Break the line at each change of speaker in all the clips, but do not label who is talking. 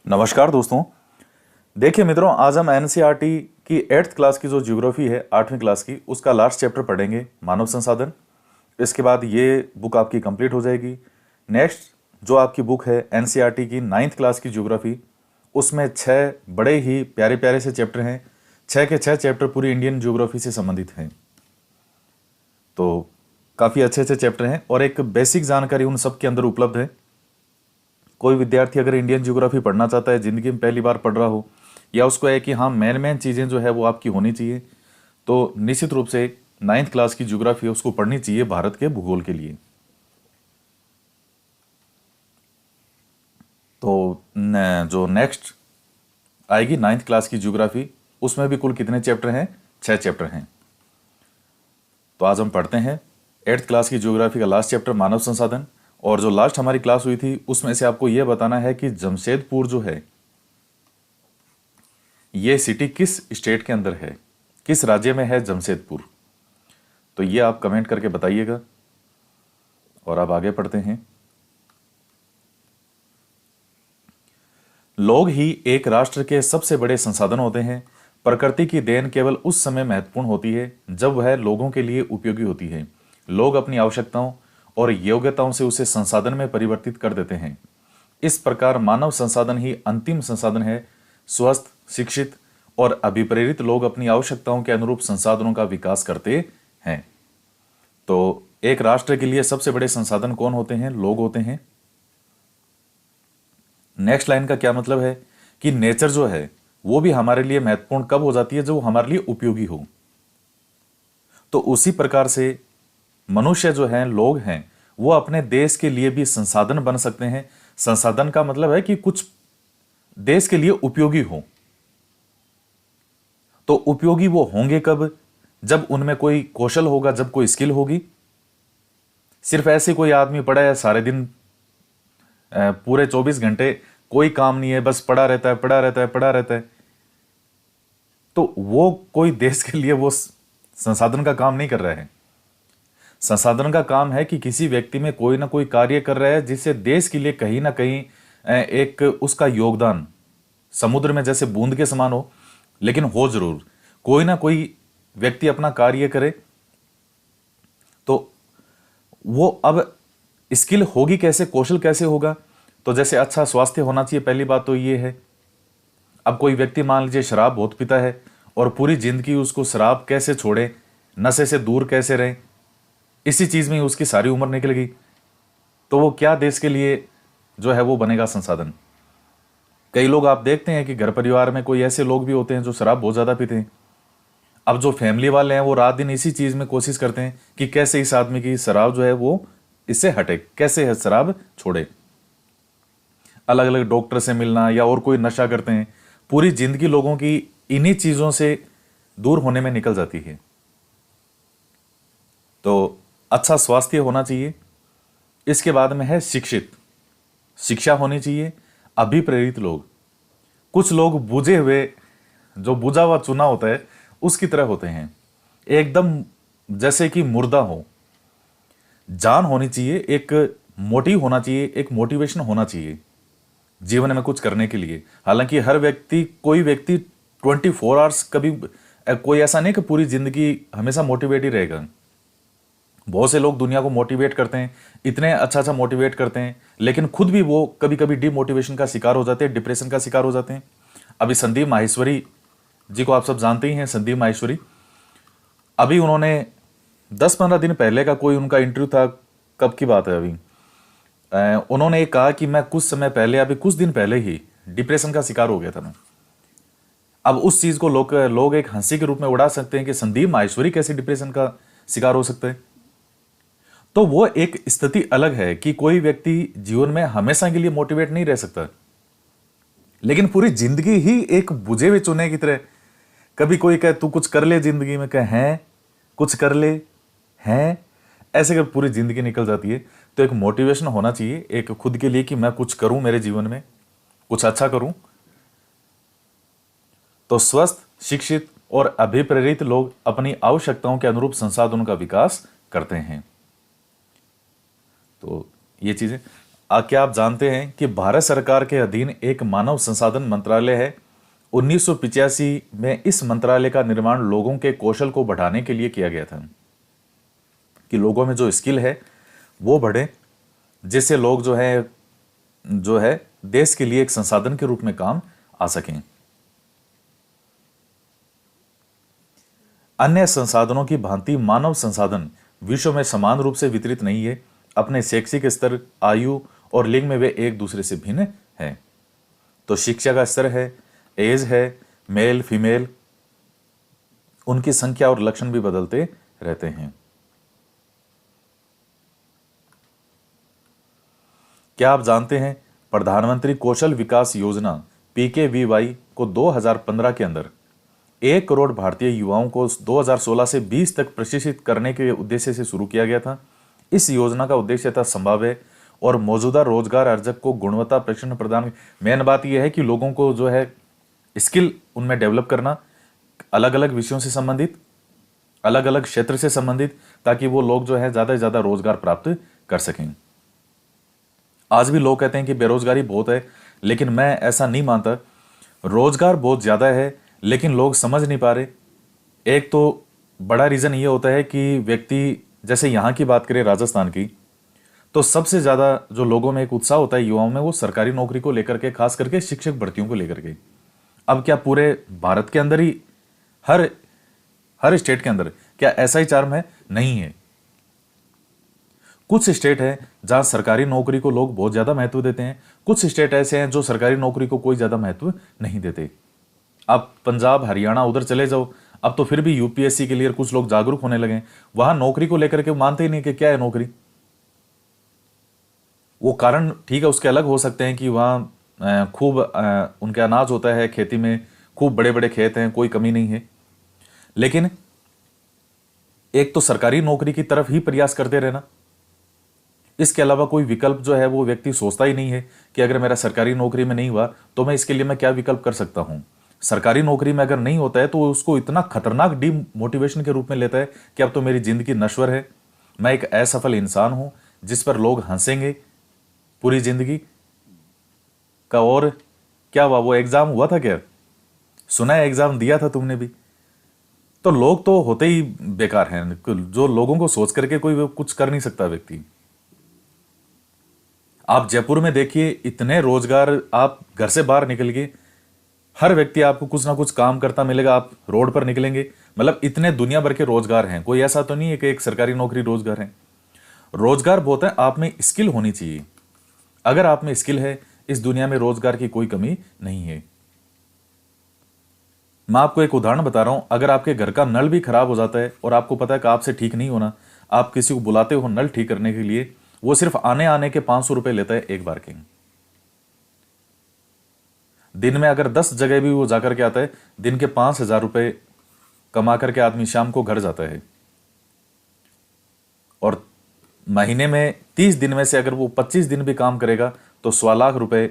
नमस्कार दोस्तों। देखिए मित्रों, आज हम एनसीईआरटी की 8th क्लास की जो ज्योग्राफी है 8वीं क्लास की, उसका लास्ट चैप्टर पढ़ेंगे, मानव संसाधन। इसके बाद ये बुक आपकी कंप्लीट हो जाएगी। नेक्स्ट जो आपकी बुक है एनसीईआरटी की 9th क्लास की ज्योग्राफी, उसमें 6 बड़े ही प्यारे प्यारे से चैप्टर हैं। 6 के 6 चैप्टर पूरी इंडियन ज्योग्राफी से संबंधित हैं, तो काफ़ी अच्छे अच्छे चैप्टर हैं और एक बेसिक जानकारी उन सब के अंदर उपलब्ध है। कोई विद्यार्थी अगर इंडियन ज्योग्राफी पढ़ना चाहता है, जिंदगी में पहली बार पढ़ रहा हो, या उसको है कि हाँ मेन चीज़ें जो है वो आपकी होनी चाहिए, तो निश्चित रूप से 9th क्लास की ज्योग्राफी है उसको पढ़नी चाहिए भारत के भूगोल के लिए। तो जो नेक्स्ट आएगी 9th क्लास की ज्योग्राफी, उसमें भी कुल कितने चैप्टर हैं? 6 चैप्टर हैं। तो आज हम पढ़ते हैं 8th क्लास की ज्योग्राफी का लास्ट चैप्टर, मानव संसाधन। और जो लास्ट हमारी क्लास हुई थी उसमें से आपको यह बताना है कि जमशेदपुर जो है ये सिटी किस स्टेट के अंदर है, किस राज्य में है जमशेदपुर। तो ये आप कमेंट करके बताइएगा। और अब आगे पढ़ते हैं। लोग ही एक राष्ट्र के सबसे बड़े संसाधन होते हैं। प्रकृति की देन केवल उस समय महत्वपूर्ण होती है जब वह लोगों के लिए उपयोगी होती है। लोग अपनी आवश्यकताओं और योग्यताओं से उसे संसाधन में परिवर्तित कर देते हैं। इस प्रकार मानव संसाधन ही अंतिम संसाधन है। स्वस्थ, शिक्षित और अभिप्रेरित लोग अपनी आवश्यकताओं के अनुरूप संसाधनों का विकास करते हैं। तो एक राष्ट्र के लिए सबसे बड़े संसाधन कौन होते हैं? लोग होते हैं। नेक्स्ट लाइन का क्या मतलब है कि नेचर जो है वो भी हमारे लिए महत्वपूर्ण कब हो जाती है? जब वो हमारे लिए उपयोगी हो। तो उसी प्रकार से मनुष्य जो हैं, लोग हैं, वो अपने देश के लिए भी संसाधन बन सकते हैं। संसाधन का मतलब है कि कुछ देश के लिए उपयोगी हो। तो उपयोगी वो होंगे कब? जब उनमें कोई कौशल होगा, जब कोई स्किल होगी। सिर्फ ऐसे कोई आदमी पड़ा है सारे दिन, पूरे 24 घंटे कोई काम नहीं है, बस पड़ा रहता है, पड़ा रहता है, पड़ा रहता है, तो वो कोई देश के लिए वो संसाधन का काम नहीं कर रहा है। संसाधन का काम है कि किसी व्यक्ति में कोई ना कोई कार्य कर रहा है जिससे देश के लिए कहीं ना कहीं एक उसका योगदान समुद्र में जैसे बूंद के समान हो, लेकिन हो जरूर। कोई ना कोई व्यक्ति अपना कार्य करे, तो वो अब स्किल होगी कैसे, कौशल कैसे होगा? तो जैसे अच्छा स्वास्थ्य होना चाहिए, पहली बात तो ये है। अब कोई व्यक्ति मान लीजिए शराब बहुत पीता है और पूरी जिंदगी उसको शराब कैसे छोड़े, नशे से दूर कैसे रहे, इसी चीज में उसकी सारी उम्र निकल गई, तो वो क्या देश के लिए जो है वो बनेगा संसाधन। कई लोग आप देखते हैं कि घर परिवार में कोई ऐसे लोग भी होते हैं जो शराब बहुत ज्यादा पीते हैं। अब जो फैमिली वाले हैं वो रात दिन इसी चीज में कोशिश करते हैं कि कैसे इस आदमी की शराब जो है वो इससे हटे, कैसे है शराब छोड़े। अलग अलग डॉक्टर से मिलना या और कोई नशा करते हैं। पूरी जिंदगी लोगों की इन्हीं चीजों से दूर होने में निकल जाती है। तो अच्छा स्वास्थ्य होना चाहिए। इसके बाद में है शिक्षित, शिक्षा होनी चाहिए। अभिप्रेरित लोग, कुछ लोग बुझे हुए, जो बुझा हुआ चूना होता है उसकी तरह होते हैं, एकदम जैसे कि मुर्दा हो। जान होनी चाहिए, एक मोटिव होना चाहिए, एक मोटिवेशन होना चाहिए जीवन में कुछ करने के लिए। हालांकि हर व्यक्ति, कोई व्यक्ति 24 आवर्स कभी, कोई ऐसा नहीं कि पूरी जिंदगी हमेशा मोटिवेट ही रहेगा। बहुत से लोग दुनिया को मोटिवेट करते हैं, इतने अच्छा अच्छा मोटिवेट करते हैं, लेकिन खुद भी वो कभी कभी डिमोटिवेशन का शिकार हो जाते हैं, डिप्रेशन का शिकार हो जाते हैं। अभी संदीप माहेश्वरी जी को आप सब जानते ही हैं। संदीप माहेश्वरी, अभी उन्होंने 10-15 दिन पहले का कोई उनका इंटरव्यू था, कब की बात है अभी, उन्होंने ये कहा कि मैं कुछ समय पहले, अभी कुछ दिन पहले ही डिप्रेशन का शिकार हो गया था मैं। अब उस चीज को लोग एक हंसी के रूप में उड़ा सकते हैं कि संदीप माहेश्वरी कैसे डिप्रेशन का शिकार हो सकते हैं। तो वो एक स्थिति अलग है कि कोई व्यक्ति जीवन में हमेशा के लिए मोटिवेट नहीं रह सकता, लेकिन पूरी जिंदगी ही एक बुझे हुए चूने की तरह, कभी कोई कहे तू कुछ कर ले जिंदगी में, कहे हैं कुछ कर ले, हैं ऐसे कर पूरी जिंदगी निकल जाती है। तो एक मोटिवेशन होना चाहिए एक खुद के लिए कि मैं कुछ करूं, मेरे जीवन में कुछ अच्छा करूं। तो स्वस्थ, शिक्षित और अभिप्रेरित लोग अपनी आवश्यकताओं के अनुरूप संसाधनों का विकास करते हैं। तो ये चीजें क्या आप जानते हैं कि भारत सरकार के अधीन एक मानव संसाधन मंत्रालय है। 1985 में इस मंत्रालय का निर्माण लोगों के कौशल को बढ़ाने के लिए किया गया था, कि लोगों में जो स्किल है वो बढ़े, जिससे लोग जो है देश के लिए एक संसाधन के रूप में काम आ सकें। अन्य संसाधनों की भांति मानव संसाधन विश्व में समान रूप से वितरित नहीं है। अपने शैक्षिक स्तर, आयु और लिंग में वे एक दूसरे से भिन्न हैं। तो शिक्षा का स्तर है, एज है, मेल फीमेल, उनकी संख्या और लक्षण भी बदलते रहते हैं। क्या आप जानते हैं प्रधानमंत्री कौशल विकास योजना PKVY को 2015 के अंदर 1 करोड़ भारतीय युवाओं को 2016 से 20 तक प्रशिक्षित करने के उद्देश्य से शुरू किया गया था। इस योजना का उद्देश्य था संभाव्य और मौजूदा रोजगार अर्जक को गुणवत्ता प्रशिक्षण प्रदान। मेन बात यह है कि लोगों को जो है स्किल उनमें डेवलप करना, अलग अलग विषयों से संबंधित, अलग अलग क्षेत्र से संबंधित, ताकि वो लोग जो है ज्यादा से ज्यादा रोजगार प्राप्त कर सकें। आज भी लोग कहते हैं कि बेरोजगारी बहुत है, लेकिन मैं ऐसा नहीं मानता। रोजगार बहुत ज्यादा है, लेकिन लोग समझ नहीं पा रहे। एक तो बड़ा रीजन ये होता है कि व्यक्ति, जैसे यहाँ की बात करें राजस्थान की, तो सबसे ज्यादा जो लोगों में एक उत्साह होता है युवाओं में, वो सरकारी नौकरी को लेकर के, खास करके शिक्षक भर्तियों को लेकर के। अब क्या पूरे भारत के अंदर ही, हर स्टेट के अंदर क्या ऐसा ही चार्म है? नहीं है। कुछ स्टेट है जहां सरकारी नौकरी को लोग बहुत ज्यादा महत्व देते हैं, कुछ स्टेट ऐसे हैं जो सरकारी नौकरी को कोई ज्यादा महत्व नहीं देते। आप पंजाब, हरियाणा उधर चले जाओ, अब तो फिर भी UPSC के लिए कुछ लोग जागरूक होने लगे। वहां नौकरी को लेकर के मानते ही नहीं कि क्या है नौकरी। वो कारण ठीक है, उसके अलग हो सकते हैं कि वहाँ खूब उनके अनाज होता है, खेती में खूब बड़े बड़े खेत हैं, कोई कमी नहीं है। लेकिन एक तो सरकारी नौकरी की तरफ ही प्रयास करते रहना, इसके अलावा कोई विकल्प जो है वो व्यक्ति सोचता ही नहीं है कि अगर मेरा सरकारी नौकरी में नहीं हुआ तो मैं इसके लिए मैं क्या विकल्प कर सकता हूं। सरकारी नौकरी में अगर नहीं होता है तो उसको इतना खतरनाक डिमोटिवेशन के रूप में लेता है कि अब तो मेरी जिंदगी नश्वर है, मैं एक असफल इंसान हूं जिस पर लोग हंसेंगे पूरी जिंदगी का। और क्या हुआ, वो एग्जाम हुआ था क्या? सुना है एग्जाम दिया था तुमने भी। तो लोग तो होते ही बेकार हैं, जो लोगों को सोच करके कोई कुछ कर नहीं सकता व्यक्ति। आप जयपुर में देखिए, इतने रोजगार, आप घर से बाहर निकल के हर व्यक्ति आपको कुछ ना कुछ काम करता मिलेगा। आप रोड पर निकलेंगे, मतलब इतने दुनिया भर के रोजगार हैं। कोई ऐसा तो नहीं है कि एक सरकारी नौकरी रोजगार है। रोजगार बहुत है, आप में स्किल होनी चाहिए। अगर आप में स्किल है, इस दुनिया में रोजगार की कोई कमी नहीं है। मैं आपको एक उदाहरण बता रहा हूं। अगर आपके घर का नल भी खराब हो जाता है और आपको पता है कि आपसे ठीक नहीं होना, आप किसी को बुलाते हो नल ठीक करने के लिए, वो सिर्फ आने के 500 रुपए लेता है एक बार के। दिन में अगर 10 जगह भी वो जाकर के आता है, दिन के 5,000 रुपए कमा करके आदमी शाम को घर जाता है। और महीने में 30 दिन में से अगर वो 25 दिन भी काम करेगा तो 1.25 लाख रुपए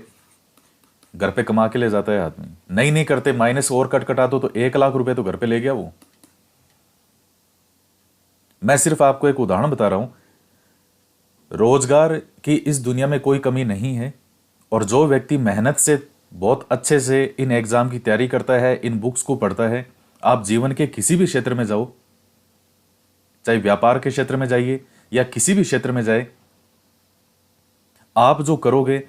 घर पे कमा के ले जाता है आदमी। नहीं करते, माइनस और कटा तो 1 लाख रुपए तो घर पे ले गया वो। मैं सिर्फ आपको एक उदाहरण बता रहा हूं। रोजगार की इस दुनिया में कोई कमी नहीं है। और जो व्यक्ति मेहनत से बहुत अच्छे से इन एग्जाम की तैयारी करता है, इन बुक्स को पढ़ता है, आप जीवन के किसी भी क्षेत्र में जाओ, चाहे व्यापार के क्षेत्र में जाइए या किसी भी क्षेत्र में जाए, आप जो करोगे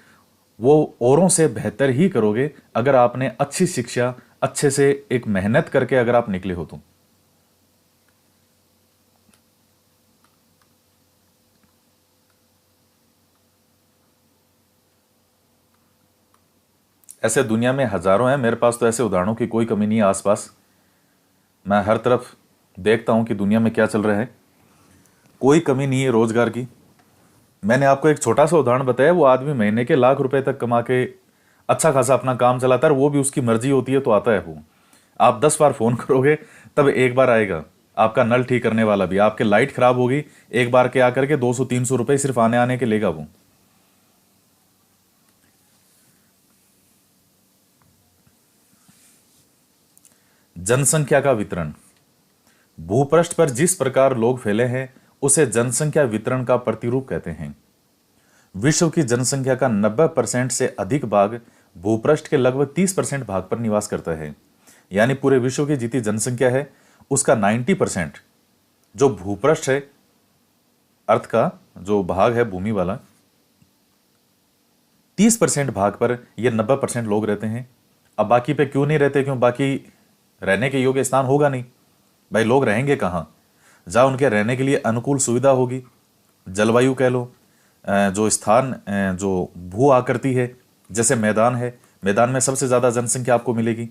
वो औरों से बेहतर ही करोगे अगर आपने अच्छी शिक्षा, अच्छे से एक मेहनत करके अगर आप निकले हो तो। ऐसे दुनिया में हजारों हैं, मेरे पास तो ऐसे उदाहरणों की कोई कमी नहीं है आसपास। मैं हर तरफ देखता हूं कि दुनिया में क्या चल रहा है, कोई कमी नहीं है रोजगार की। मैंने आपको एक छोटा सा उदाहरण बताया, वो आदमी महीने के लाख रुपए तक कमा के अच्छा खासा अपना काम चलाता है, वो भी उसकी मर्जी होती है तो आता है वो। आप 10 बार फोन करोगे तब एक बार आएगा आपका नल ठीक करने वाला भी। आपके लाइट खराब होगी, एक बार के आकर के 200-300 रुपए सिर्फ आने के लेगा वो। जनसंख्या का वितरण। भूपृष्ठ पर जिस प्रकार लोग फैले हैं उसे जनसंख्या वितरण का प्रतिरूप कहते हैं। विश्व की जनसंख्या का 90% से अधिक भाग भूपृष्ठ के लगभग 30% भाग पर निवास करता है। यानी पूरे विश्व की जितनी जनसंख्या है उसका 90% जो भूपृष्ठ है, अर्थ का जो भाग है भूमि वाला, 30% भाग पर यह 90% लोग रहते हैं। अब बाकी पे क्यों नहीं रहते? क्यों? बाकी रहने के योग्य स्थान होगा नहीं भाई, लोग रहेंगे कहाँ? जहाँ उनके रहने के लिए अनुकूल सुविधा होगी, जलवायु कह लो, जो स्थान, जो भू आकृति है, जैसे मैदान है, मैदान में सबसे ज़्यादा जनसंख्या आपको मिलेगी।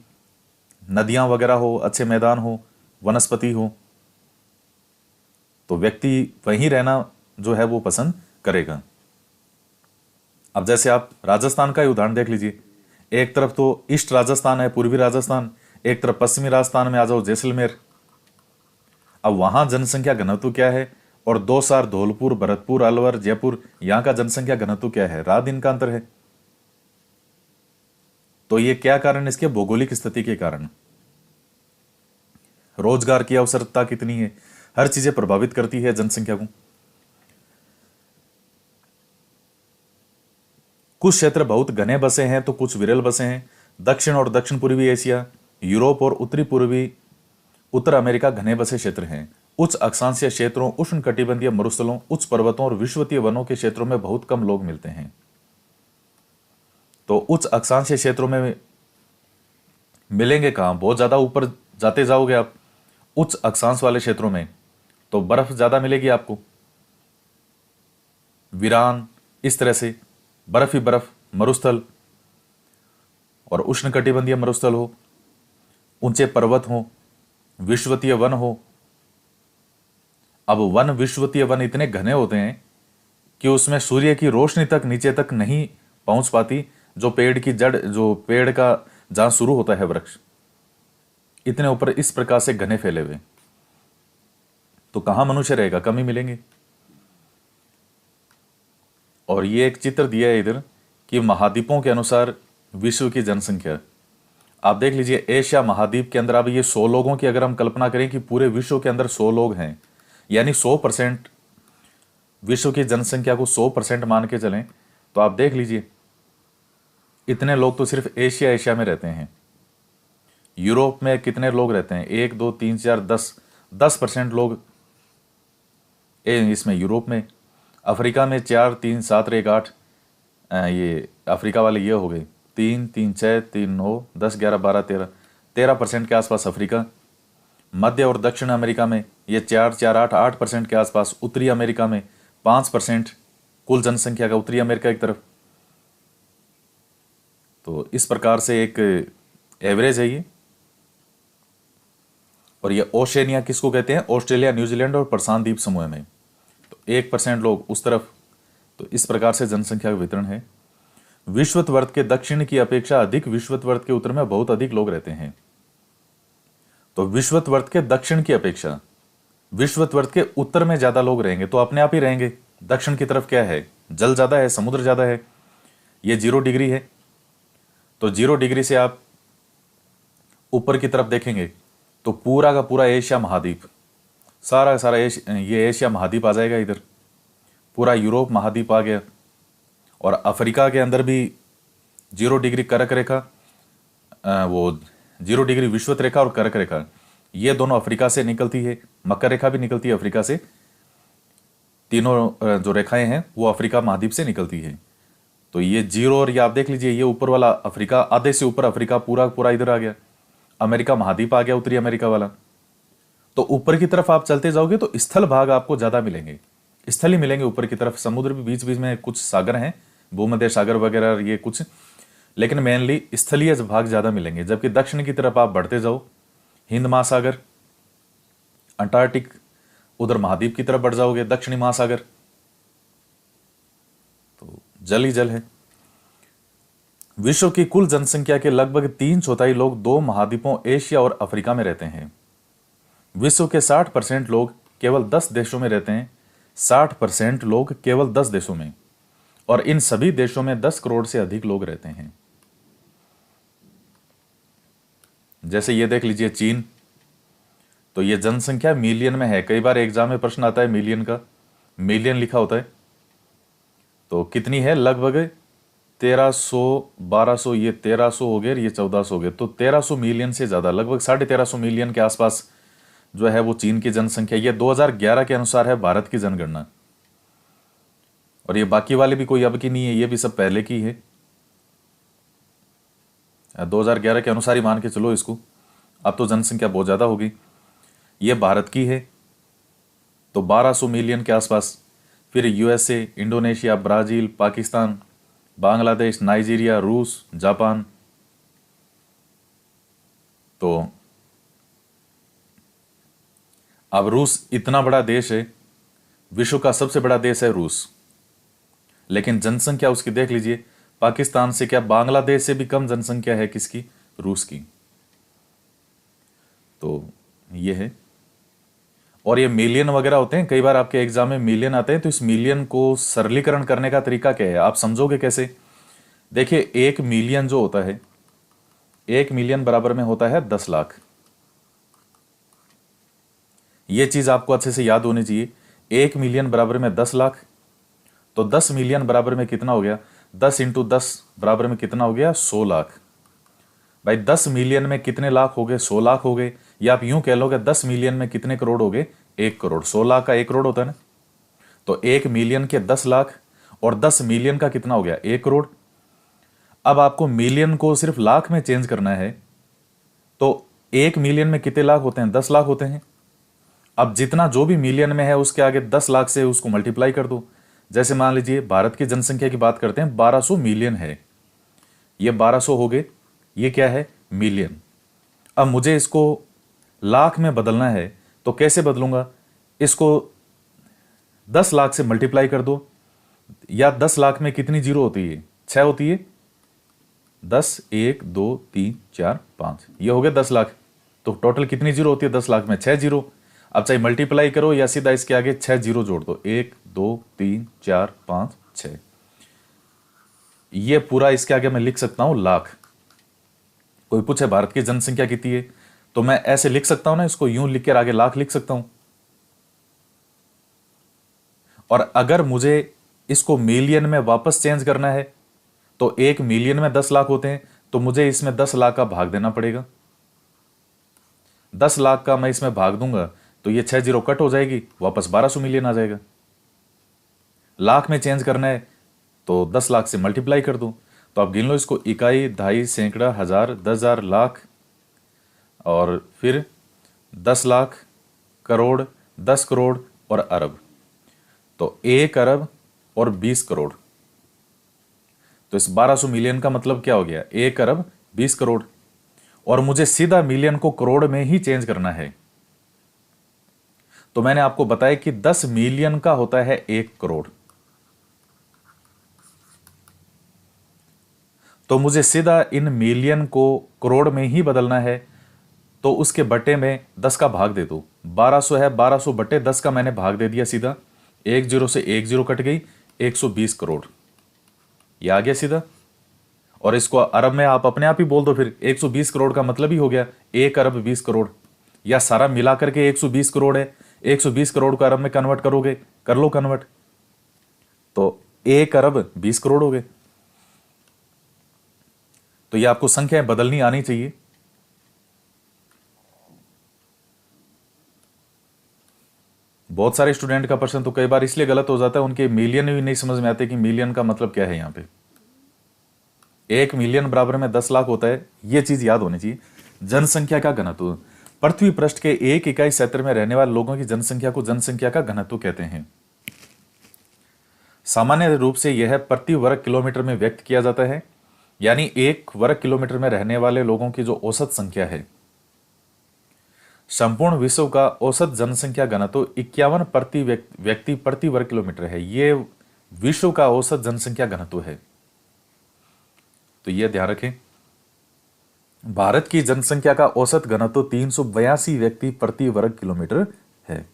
नदियाँ वगैरह हो, अच्छे मैदान हो, वनस्पति हो, तो व्यक्ति वहीं रहना जो है वो पसंद करेगा। अब जैसे आप राजस्थान का ही उदाहरण देख लीजिए, एक तरफ तो ईस्ट राजस्थान है, पूर्वी राजस्थान, एक तरफ पश्चिमी राजस्थान में आ जाओ, जैसलमेर। अब वहां जनसंख्या घनत्व क्या है, और दौसार, धौलपुर, भरतपुर, अलवर, जयपुर, यहां का जनसंख्या घनत्व क्या है? रात दिन का अंतर है। तो ये क्या कारण? इसके भौगोलिक स्थिति के कारण। रोजगार की अवसरता कितनी है, हर चीजें प्रभावित करती है जनसंख्या को। कुछ क्षेत्र बहुत घने बसे हैं तो कुछ विरल बसे हैं। दक्षिण और दक्षिण पूर्वी एशिया, यूरोप और उत्तरी पूर्वी उत्तर अमेरिका घने बसे क्षेत्र हैं। उच्च अक्षांशीय क्षेत्रों, उष्ण कटिबंधीय मरुस्थलों, उच्च पर्वतों और विषुवतीय वनों के क्षेत्रों में बहुत कम लोग मिलते हैं। तो उच्च अक्षांशीय क्षेत्रों में मिलेंगे कहां? बहुत ज्यादा ऊपर जाते जाओगे आप उच्च अक्षांश वाले क्षेत्रों में तो बर्फ ज्यादा मिलेगी आपको, वीरान, इस तरह से बर्फ ही बर्फ, मरुस्थल और उष्ण कटिबंधीय मरुस्थल हो, ऊंचे पर्वत हो, विषुवतीय वन हो। अब वन, विषुवतीय वन इतने घने होते हैं कि उसमें सूर्य की रोशनी तक नीचे तक नहीं पहुंच पाती। जो पेड़ की जड़, जो पेड़ का जहां शुरू होता है वृक्ष, इतने ऊपर इस प्रकार से घने फैले हुए, तो कहां मनुष्य रहेगा? कम ही मिलेंगे। और ये एक चित्र दिया है इधर कि महाद्वीपों के अनुसार विश्व की जनसंख्या आप देख लीजिए। एशिया महाद्वीप के अंदर अब ये 100 लोगों की अगर हम कल्पना करें कि पूरे विश्व के अंदर 100 लोग हैं, यानी 100% विश्व की जनसंख्या को 100% मान के चलें, तो आप देख लीजिए इतने लोग तो सिर्फ एशिया में रहते हैं। यूरोप में कितने लोग रहते हैं? 1 2 3 4 10% लोग इसमें यूरोप में। अफ्रीका में 4 3 7 1 8, ये अफ्रीका वाले ये हो गए, 3 3 6 3 9 10 11 12 13% के आसपास अफ्रीका। मध्य और दक्षिण अमेरिका में ये 4 4 8% के आसपास। उत्तरी अमेरिका में 5% कुल जनसंख्या का उत्तरी अमेरिका की तरफ। तो इस प्रकार से एक एवरेज है ये। और ये ओशेनिया किसको कहते हैं? ऑस्ट्रेलिया, न्यूजीलैंड और प्रशांत द्वीप समूह में। तो 1% लोग उस तरफ। तो इस प्रकार से जनसंख्या का वितरण है। विश्वतवर्त के दक्षिण की अपेक्षा अधिक विश्वतवर्त के उत्तर में बहुत अधिक लोग रहते हैं। तो विश्वतवर्त के दक्षिण की अपेक्षा विश्वतवर्त के उत्तर में ज्यादा लोग रहेंगे, तो अपने आप ही रहेंगे। दक्षिण की तरफ क्या है? जल ज्यादा है, समुद्र ज्यादा है। ये 0 डिग्री है, तो 0 डिग्री से आप ऊपर की तरफ देखेंगे तो पूरा का पूरा एशिया महाद्वीप, सारा का सारा ये एशिया महाद्वीप आ जाएगा इधर। पूरा यूरोप महाद्वीप आ गया। और अफ्रीका के अंदर भी 0 डिग्री कर्क रेखा, वो 0 डिग्री विषुवत रेखा और कर्क रेखा, ये दोनों अफ्रीका से निकलती है। मकर रेखा भी निकलती है अफ्रीका से। तीनों जो रेखाएं हैं वो अफ्रीका महाद्वीप से निकलती है। तो ये 0 और ये आप देख लीजिए, ये ऊपर वाला अफ्रीका, आधे से ऊपर अफ्रीका पूरा पूरा इधर आ गया। अमेरिका महाद्वीप आ गया, उत्तरी अमेरिका वाला। तो ऊपर की तरफ आप चलते जाओगे तो स्थल भाग आपको ज्यादा मिलेंगे, स्थल ही मिलेंगे ऊपर की तरफ। समुद्र भी बीच बीच में कुछ सागर हैं, भूमध्य सागर वगैरह ये कुछ, लेकिन मेनली स्थलीय भाग ज्यादा मिलेंगे। जबकि दक्षिण की तरफ आप बढ़ते जाओ, हिंद महासागर, अंटार्कटिक, उधर महाद्वीप की तरफ बढ़ जाओगे, दक्षिणी महासागर, तो जल ही जल है। विश्व की कुल जनसंख्या के लगभग 3/4 लोग 2 महाद्वीपों एशिया और अफ्रीका में रहते हैं। विश्व के 60% लोग केवल 10 देशों में रहते हैं। 60% लोग केवल 10 देशों में, और इन सभी देशों में 10 करोड़ से अधिक लोग रहते हैं। जैसे ये देख लीजिए चीन, तो ये जनसंख्या मिलियन में है। कई बार एग्जाम में प्रश्न आता है मिलियन का, मिलियन लिखा होता है। तो कितनी है लगभग 1300, 1200, ये 1300 हो गए, ये 1400 हो गए, तो 1300 मिलियन से ज़्यादा, लगभग 1350 मिलियन के आसपास जो है वो चीन की जनसंख्या। ये 2011 के अनुसार है भारत की जनगणना। और ये बाकी वाले भी कोई अब की नहीं है, ये भी सब पहले की है। 2011 के अनुसार ही मान के चलो इसको। अब तो जनसंख्या बहुत ज़्यादा होगी। ये भारत की है तो 1200 मिलियन के आसपास। फिर USA, Indonesia, Brazil, Pakistan, Bangladesh, Nigeria, रूस, जापान। तो अब रूस इतना बड़ा देश है, विश्व का सबसे बड़ा देश है रूस, लेकिन जनसंख्या उसकी देख लीजिए, पाकिस्तान से क्या, बांग्लादेश से भी कम जनसंख्या है किसकी, रूस की। तो ये है। और ये मिलियन वगैरह होते हैं, कई बार आपके एग्जाम में मिलियन आते हैं, तो इस मिलियन को सरलीकरण करने का तरीका क्या है, आप समझोगे कैसे। देखिए 1 मिलियन जो होता है, 1 मिलियन बराबर में होता है 10 लाख। ये चीज आपको अच्छे से याद होनी चाहिए। 1 मिलियन बराबर में 10 लाख, तो 10 मिलियन बराबर में कितना हो गया, 10 × 10 बराबर में कितना हो गया, 100 लाख। भाई 10 मिलियन में कितने लाख हो गए, 100 लाख हो गए। या आप यूं कह लोगे 10 मिलियन में कितने करोड़ हो गए, 1 करोड़। 100 लाख का 1 करोड़ होता है ना। तो 1 मिलियन के 10 लाख और 10 मिलियन का कितना हो गया, 1 करोड़। अब आपको मिलियन को सिर्फ लाख में चेंज करना है, तो 1 मिलियन में कितने लाख होते हैं, 10 लाख होते हैं। अब जितना जो भी मिलियन में है उसके आगे 10 लाख से उसको मल्टीप्लाई कर दो। जैसे मान लीजिए भारत की जनसंख्या की बात करते हैं, 1200 मिलियन है, ये 1200 हो गए, ये क्या है, मिलियन। अब मुझे इसको लाख में बदलना है, तो कैसे बदलूंगा, इसको 10 लाख से मल्टीप्लाई कर दो। या 10 लाख में कितनी जीरो होती है, 6 होती है। 10, 1, 2, 3, 4, 5, ये हो गया 10 लाख। तो टोटल कितनी जीरो होती है 10 लाख में, 6 जीरो। अब चाहे मल्टीप्लाई करो या सीधा इसके आगे 6 जीरो जोड़ दो, 1, 2, 3, 4, 5, 6। ये पूरा इसके आगे मैं लिख सकता हूं लाख। कोई पूछे भारत की जनसंख्या कितनी है, तो मैं ऐसे लिख सकता हूं ना, इसको यूं लिख कर आगे लाख लिख सकता हूं। और अगर मुझे इसको मिलियन में वापस चेंज करना है, तो 1 मिलियन में 10 लाख होते हैं, तो मुझे इसमें 10 लाख का भाग देना पड़ेगा। 10 लाख का मैं इसमें भाग दूंगा तो ये 6 जीरो कट हो जाएगी, वापस 1200 मिलियन आ जाएगा। लाख में चेंज करना है तो 10 लाख से मल्टीप्लाई कर दूं। तो आप गिन लो इसको, इकाई, दहाई, सैकड़ा, हजार, 10,000, लाख, और फिर 10 लाख, करोड़, 10 करोड़ और अरब। तो 1 अरब और 20 करोड़। तो इस 1200 मिलियन का मतलब क्या हो गया, 1 अरब 20 करोड़। और मुझे सीधा मिलियन को करोड़ में ही चेंज करना है। तो मैंने आपको बताया कि 10 मिलियन का होता है 1 करोड़। तो मुझे सीधा इन मिलियन को करोड़ में ही बदलना है, तो उसके बटे में 10 का भाग दे दो। 1200 है, 1200 बटे 10 का मैंने भाग दे दिया सीधा। 1 जीरो से 1 जीरो कट गई, 120 करोड़। ये आ गया सीधा। और इसको अरब में आप अपने आप ही बोल दो, फिर 120 करोड़ का मतलब ही हो गया 1 अरब 20 करोड़। या सारा मिला करके 120 करोड़ है, 120 करोड़ को अरब में कन्वर्ट करोगे, कर लो कन्वर्ट, तो 1 अरब 20 करोड़ हो गए। तो ये आपको संख्याएं बदलनी आनी चाहिए। बहुत सारे स्टूडेंट का प्रश्न तो कई बार इसलिए गलत हो जाता है, उनके मिलियन भी नहीं समझ में आते कि मिलियन का मतलब क्या है। यहां पे 1 मिलियन बराबर में 10 लाख होता है, ये चीज याद होनी चाहिए। जनसंख्या का घनत्व, पृथ्वी पृष्ठ के एक इकाई क्षेत्र में रहने वाले लोगों की जनसंख्या को जनसंख्या का घनत्व कहते हैं। सामान्य रूप से यह प्रति वर्ग किलोमीटर में व्यक्त किया जाता है, यानी 1 वर्ग किलोमीटर में रहने वाले लोगों की जो औसत संख्या है। संपूर्ण विश्व का औसत जनसंख्या घनत्व 51 प्रति व्यक्ति प्रति वर्ग किलोमीटर है। यह विश्व का औसत जनसंख्या घनत्व है, तो यह ध्यान रखें। भारत की जनसंख्या का औसत घनत्व 382 व्यक्ति प्रति वर्ग किलोमीटर है।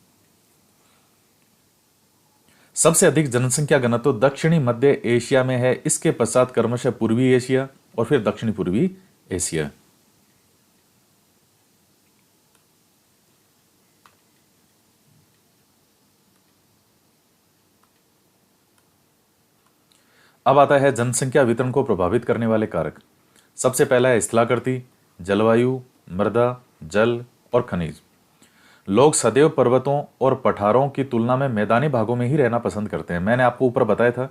सबसे अधिक जनसंख्या घनत्व दक्षिणी मध्य एशिया में है, इसके पश्चात क्रमशः पूर्वी एशिया और फिर दक्षिणी पूर्वी एशिया। अब आता है जनसंख्या वितरण को प्रभावित करने वाले कारक। सबसे पहला है स्थलाकृति, जलवायु, मृदा, जल और खनिज। लोग सदैव पर्वतों और पठारों की तुलना में मैदानी भागों में ही रहना पसंद करते हैं। मैंने आपको ऊपर बताया था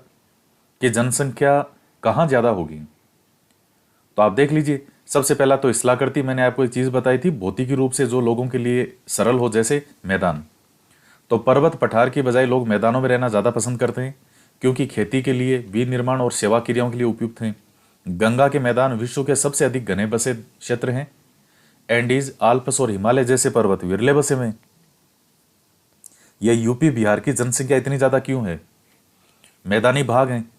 कि जनसंख्या कहाँ ज्यादा होगी, तो आप देख लीजिए। सबसे पहला तो स्थलाकृति, मैंने आपको एक चीज बताई थी, भौतिकी रूप से जो लोगों के लिए सरल हो, जैसे मैदान। तो पर्वत पठार की बजाय लोग मैदानों में रहना ज्यादा पसंद करते हैं, क्योंकि खेती के लिए, वीर निर्माण और सेवा क्रियाओं के लिए उपयुक्त हैं। गंगा के मैदान विश्व के सबसे अधिक घने बसे क्षेत्र हैं। एंडीज, आल्प्स और हिमालय जैसे पर्वत विरले बसे हुए हैं। यह यूपी बिहार की जनसंख्या इतनी ज्यादा क्यों है? मैदानी भाग हैं,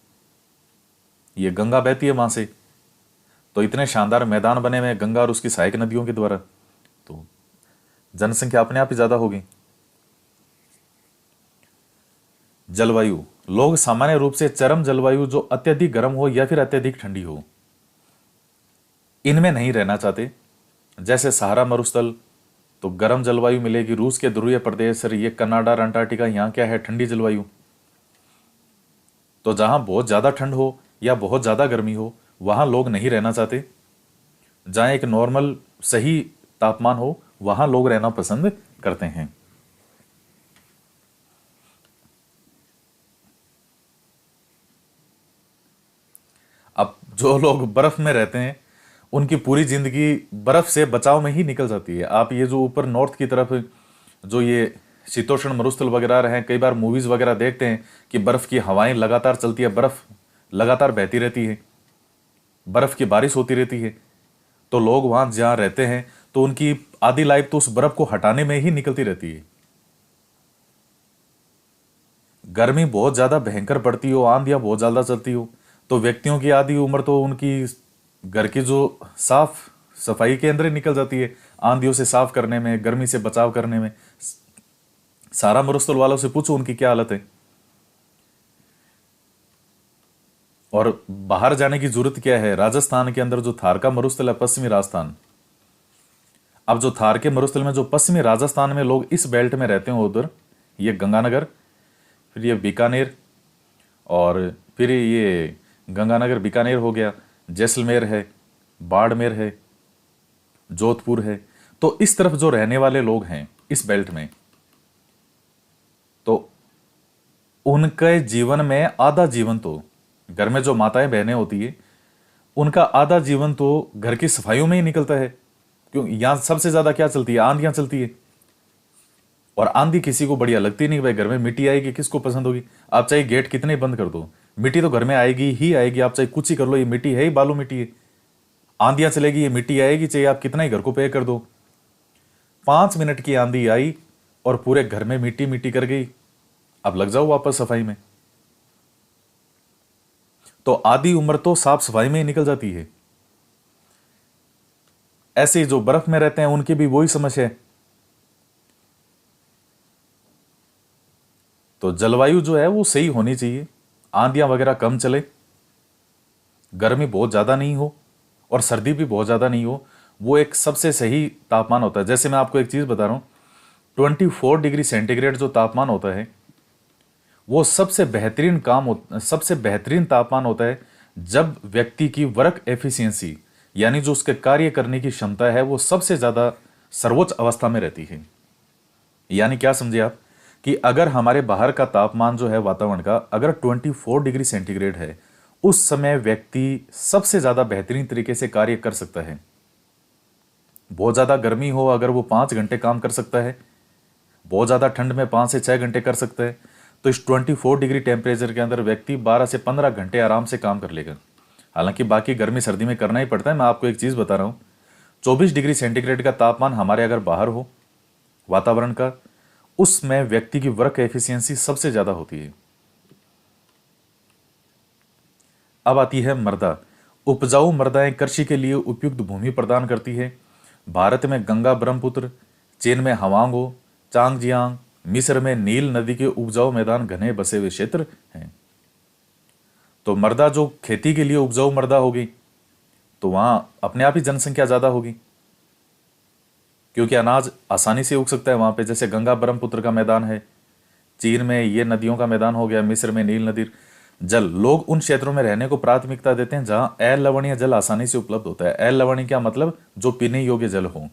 ये गंगा बहती है वहां से, तो इतने शानदार मैदान बने हुए हैं गंगा और उसकी सहायक नदियों के द्वारा, तो जनसंख्या अपने आप ही ज्यादा होगी। जलवायु, लोग सामान्य रूप से चरम जलवायु जो अत्यधिक गर्म हो या फिर अत्यधिक ठंडी हो, इनमें नहीं रहना चाहते। जैसे सहारा मरुस्थल, तो गर्म जलवायु मिलेगी। रूस के ध्रुवीय प्रदेश, ये कनाडा, अंटार्कटिका, यहाँ क्या है, ठंडी जलवायु। तो जहां बहुत ज्यादा ठंड हो या बहुत ज्यादा गर्मी हो, वहां लोग नहीं रहना चाहते। जहां एक नॉर्मल सही तापमान हो, वहां लोग रहना पसंद करते हैं। अब जो लोग बर्फ में रहते हैं, उनकी पूरी जिंदगी बर्फ से बचाव में ही निकल जाती है। आप ये जो ऊपर नॉर्थ की तरफ जो ये शीतोष्ण मरुस्थल वगैरह रहे, कई बार मूवीज वगैरह देखते हैं कि बर्फ की हवाएं लगातार चलती है, बर्फ लगातार बहती रहती है, बर्फ की बारिश होती रहती है। तो लोग वहां जहां रहते हैं, तो उनकी आधी लाइफ तो उस बर्फ को हटाने में ही निकलती रहती है। गर्मी बहुत ज्यादा भयंकर पड़ती हो, आंधियां बहुत ज्यादा चलती हो, तो व्यक्तियों की आधी उम्र तो उनकी घर की जो साफ सफाई के अंदर ही निकल जाती है, आंधियों से साफ करने में, गर्मी से बचाव करने में। सारा मरुस्थल वालों से पूछो उनकी क्या हालत है। और बाहर जाने की जरूरत क्या है? राजस्थान के अंदर जो थार का मरुस्थल है, पश्चिमी राजस्थान, अब जो थार के मरुस्थल में जो पश्चिमी राजस्थान में लोग इस बेल्ट में रहते हैं, उधर ये गंगानगर, फिर ये बीकानेर, और फिर ये गंगानगर बीकानेर हो गया, जैसलमेर है, बाड़मेर है, जोधपुर है। तो इस तरफ जो रहने वाले लोग हैं इस बेल्ट में, तो उनके जीवन में आधा जीवन तो, घर में जो माताएं बहनें होती है, उनका आधा जीवन तो घर की सफाइयों में ही निकलता है। क्यों? यहां सबसे ज्यादा क्या चलती है? आंधियां चलती है। और आंधी किसी को बढ़िया लगती नहीं। भाई घर में मिट्टी आएगी, किसको पसंद होगी? आप चाहे गेट कितने बंद कर दो, मिट्टी तो घर में आएगी ही आएगी। आप चाहे कुछ ही कर लो, ये मिट्टी है ही, बालू मिट्टी है। आंधियां चलेगी, ये मिट्टी आएगी, चाहे आप कितना ही घर को पे कर दो। 5 मिनट की आंधी आई और पूरे घर में मिट्टी मिट्टी कर गई। अब लग जाओ वापस सफाई में। तो आधी उम्र तो साफ सफाई में ही निकल जाती है। ऐसे ही जो बर्फ में रहते हैं, उनकी भी वही समस्या है। तो जलवायु जो है वो सही होनी चाहिए, आंधियां वगैरह कम चले, गर्मी बहुत ज्यादा नहीं हो और सर्दी भी बहुत ज्यादा नहीं हो। वो एक सबसे सही तापमान होता है। जैसे मैं आपको एक चीज बता रहा हूं, 24 डिग्री सेंटीग्रेड जो तापमान होता है, वो सबसे बेहतरीन तापमान होता है जब व्यक्ति की वर्क एफिशिएंसी, यानी जो उसके कार्य करने की क्षमता है, वो सबसे ज्यादा सर्वोच्च अवस्था में रहती है। यानी क्या समझे आप, कि अगर हमारे बाहर का तापमान जो है वातावरण का, अगर 24 डिग्री सेंटीग्रेड है, उस समय व्यक्ति सबसे ज्यादा बेहतरीन तरीके से कार्य कर सकता है। बहुत ज्यादा गर्मी हो, अगर वो 5 घंटे काम कर सकता है, बहुत ज्यादा ठंड में 5 से 6 घंटे कर सकता है, तो इस 24 डिग्री टेम्परेचर के अंदर व्यक्ति 12 से 15 घंटे आराम से काम कर लेगा। हालांकि बाकी गर्मी सर्दी में करना ही पड़ता है। मैं आपको एक चीज बता रहा हूं, 24 डिग्री सेंटीग्रेड का तापमान हमारे अगर बाहर हो वातावरण का, उसमें व्यक्ति की वर्क एफिशिएंसी सबसे ज्यादा होती है। अब आती है मृदा। उपजाऊ मृदाएं कृषि के लिए उपयुक्त भूमि प्रदान करती है। भारत में गंगा, ब्रह्मपुत्र, चीन में हवांगो, चांगजियांग, मिस्र में नील नदी के उपजाऊ मैदान घने बसे हुए क्षेत्र हैं। तो मृदा जो खेती के लिए उपजाऊ मृदा होगी, तो वहां अपने आप ही जनसंख्या ज्यादा होगी, क्योंकि अनाज आसानी से उग सकता है वहां पे। जैसे गंगा ब्रह्मपुत्र का मैदान है, चीन में ये नदियों का मैदान हो गया, मिस्र में नील नदी। जल, लोग उन क्षेत्रों में रहने को प्राथमिकता देते हैं जहां अलवणीय जल आसानी से उपलब्ध होता है। अलवणीय क्या मतलब? जो पीने योग्य जल हो।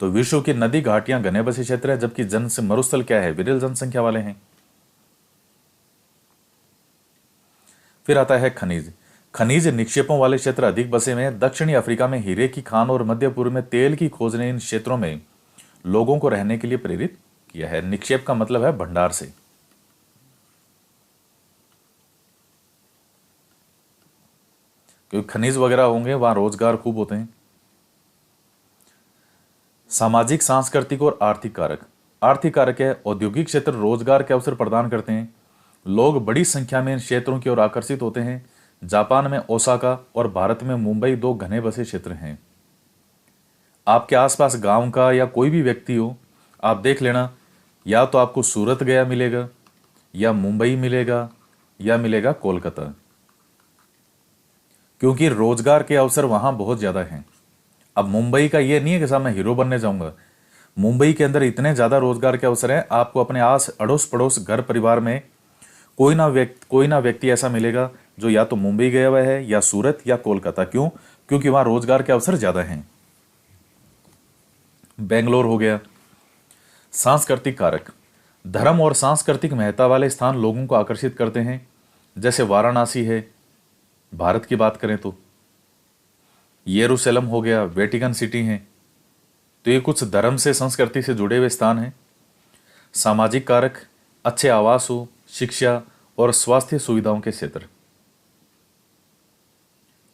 तो विश्व की नदी घाटियां घने बसे क्षेत्र है, जबकि जन से मरुस्थल क्या है? विरल जनसंख्या वाले हैं। फिर आता है खनिज। खनिज निक्षेपों वाले क्षेत्र अधिक बसे में हैं। दक्षिणी अफ्रीका में हीरे की खान और मध्य पूर्व में तेल की खोज ने इन क्षेत्रों में लोगों को रहने के लिए प्रेरित किया है। निक्षेप का मतलब है भंडार से। क्योंकि खनिज वगैरह होंगे वहां रोजगार खूब होते हैं। सामाजिक, सांस्कृतिक और आर्थिक कारक। आर्थिक कारक है औद्योगिक क्षेत्र रोजगार के अवसर प्रदान करते हैं। लोग बड़ी संख्या में इन क्षेत्रों की ओर आकर्षित होते हैं। जापान में ओसाका और भारत में मुंबई दो घने बसे क्षेत्र हैं। आपके आसपास गांव का या कोई भी व्यक्ति हो, आप देख लेना, या तो आपको सूरत गया मिलेगा, या मुंबई मिलेगा, या मिलेगा कोलकाता, क्योंकि रोजगार के अवसर वहां बहुत ज्यादा हैं। अब मुंबई का ये नहीं है कि साहब मैं हीरो बनने जाऊंगा। मुंबई के अंदर इतने ज्यादा रोजगार के अवसर हैं, आपको अपने आस अड़ोस पड़ोस घर परिवार में कोई ना व्यक्ति ऐसा मिलेगा जो या तो मुंबई गया हुआ है या सूरत या कोलकाता। क्यों? क्योंकि वहां रोजगार के अवसर ज्यादा हैं। बेंगलोर हो गया। सांस्कृतिक कारक। धर्म और सांस्कृतिक महत्ता वाले स्थान लोगों को आकर्षित करते हैं। जैसे वाराणसी है, भारत की बात करें तो यरूशलेम हो गया, वेटिकन सिटी है। तो ये कुछ धर्म से, संस्कृति से जुड़े हुए स्थान हैं। सामाजिक कारक, अच्छे आवास हो, शिक्षा और स्वास्थ्य सुविधाओं के क्षेत्र।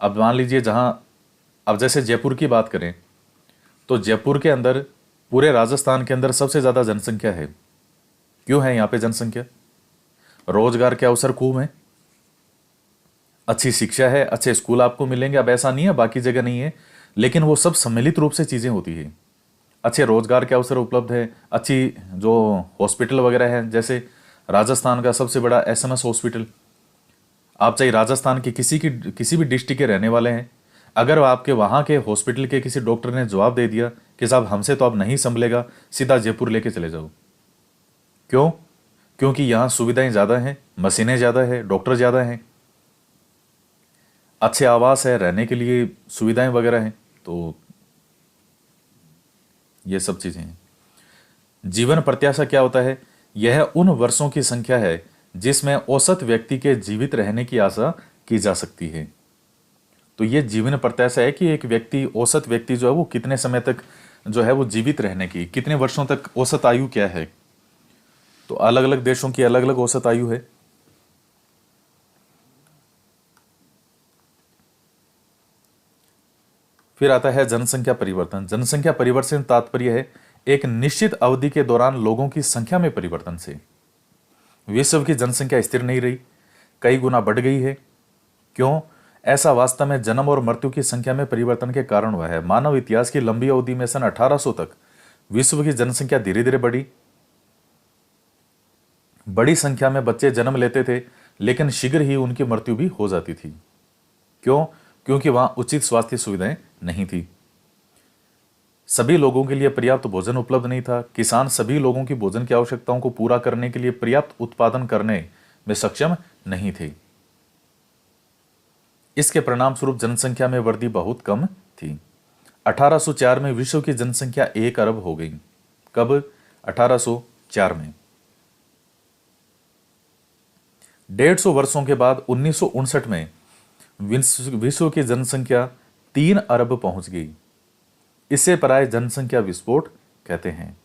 अब मान लीजिए अब जैसे जयपुर की बात करें तो जयपुर के अंदर, पूरे राजस्थान के अंदर सबसे ज्यादा जनसंख्या है। क्यों है यहां पे जनसंख्या? रोजगार के अवसर खूब हैं, अच्छी शिक्षा है, अच्छे स्कूल आपको मिलेंगे। अब ऐसा नहीं है बाकी जगह नहीं है, लेकिन वो सब सम्मिलित रूप से चीजें होती है। अच्छे रोजगार के अवसर उपलब्ध है, अच्छी जो हॉस्पिटल वगैरह है, जैसे राजस्थान का सबसे बड़ा एसएमएस हॉस्पिटल। आप चाहे राजस्थान की किसी भी डिस्ट्रिक्ट के रहने वाले हैं, अगर आपके वहां के हॉस्पिटल के किसी डॉक्टर ने जवाब दे दिया कि साहब हमसे तो अब नहीं संभलेगा, सीधा जयपुर लेके चले जाओ। क्यों? क्योंकि यहां सुविधाएं ज्यादा हैं, मशीनें ज्यादा है, डॉक्टर ज्यादा हैं, अच्छे आवास है, रहने के लिए सुविधाएं वगैरह हैं। तो ये सब चीजें हैं। जीवन प्रत्याशा क्या होता है? यह उन वर्षों की संख्या है जिसमें औसत व्यक्ति के जीवित रहने की आशा की जा सकती है। तो ये जीवन प्रत्याशा है कि एक व्यक्ति, औसत व्यक्ति जो है वो कितने समय तक जो है वो जीवित रहने की, कितने वर्षों तक औसत आयु क्या है। तो अलग अलग देशों की अलग अलग औसत आयु है। फिर आता है जनसंख्या परिवर्तन। जनसंख्या परिवर्तन तात्पर्य है एक निश्चित अवधि के दौरान लोगों की संख्या में परिवर्तन से। विश्व की जनसंख्या स्थिर नहीं रही, कई गुना बढ़ गई है। क्यों? ऐसा वास्तव में जन्म और मृत्यु की संख्या में परिवर्तन के कारण हुआ है। मानव इतिहास की लंबी अवधि में सन 1800 तक विश्व की जनसंख्या धीरे धीरे बढ़ी। बड़ी संख्या में बच्चे जन्म लेते थे, लेकिन शीघ्र ही उनकी मृत्यु भी हो जाती थी। क्यों? क्योंकि वहां उचित स्वास्थ्य सुविधाएं नहीं थी। सभी लोगों के लिए पर्याप्त भोजन उपलब्ध नहीं था। किसान सभी लोगों की भोजन की आवश्यकताओं को पूरा करने के लिए पर्याप्त उत्पादन करने में सक्षम नहीं थे। इसके परिणाम स्वरूप जनसंख्या में वृद्धि बहुत कम थी। 1804 में विश्व की जनसंख्या 1 अरब हो गई। कब? 1804 में। 150 वर्षों के बाद 1959 में विश्व की जनसंख्या 3 अरब पहुंच गई। इसे पराय जनसंख्या विस्फोट कहते हैं।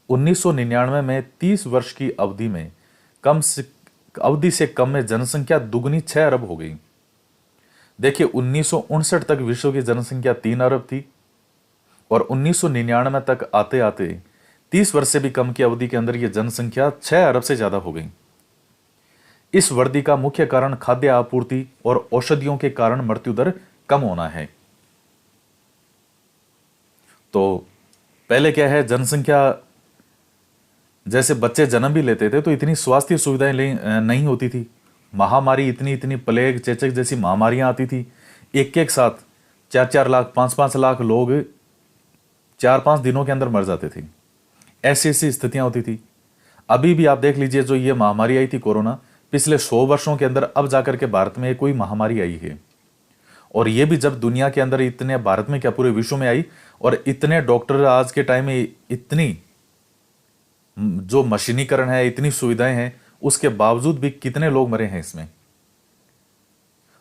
1999 में 30 वर्ष की अवधि से कम में जनसंख्या दुगनी 6 अरब हो गई। देखिए, 1959 तक विश्व की जनसंख्या 3 अरब थी और 1999 तक आते आते 30 वर्ष से भी कम की अवधि के अंदर यह जनसंख्या 6 अरब से ज्यादा हो गई। इस वृद्धि का मुख्य कारण खाद्य आपूर्ति और औषधियों के कारण मृत्यु दर कम होना है। तो पहले क्या है, जनसंख्या, जैसे बच्चे जन्म भी लेते थे तो इतनी स्वास्थ्य सुविधाएं नहीं होती थी। महामारी इतनी प्लेग, चेचक जैसी महामारियां आती थी। एक साथ 4-4 लाख, 5-5 लाख लोग 4-5 दिनों के अंदर मर जाते थे। ऐसी स्थितियां होती थी। अभी भी आप देख लीजिए, जो ये महामारी आई थी कोरोना, पिछले 100 वर्षों के अंदर अब जाकर के भारत में कोई महामारी आई है। और ये भी जब दुनिया के अंदर इतने, भारत में क्या पूरे विश्व में आई, और इतने डॉक्टर आज के टाइम में, इतनी जो मशीनीकरण है, इतनी सुविधाएं हैं, उसके बावजूद भी कितने लोग मरे हैं इसमें।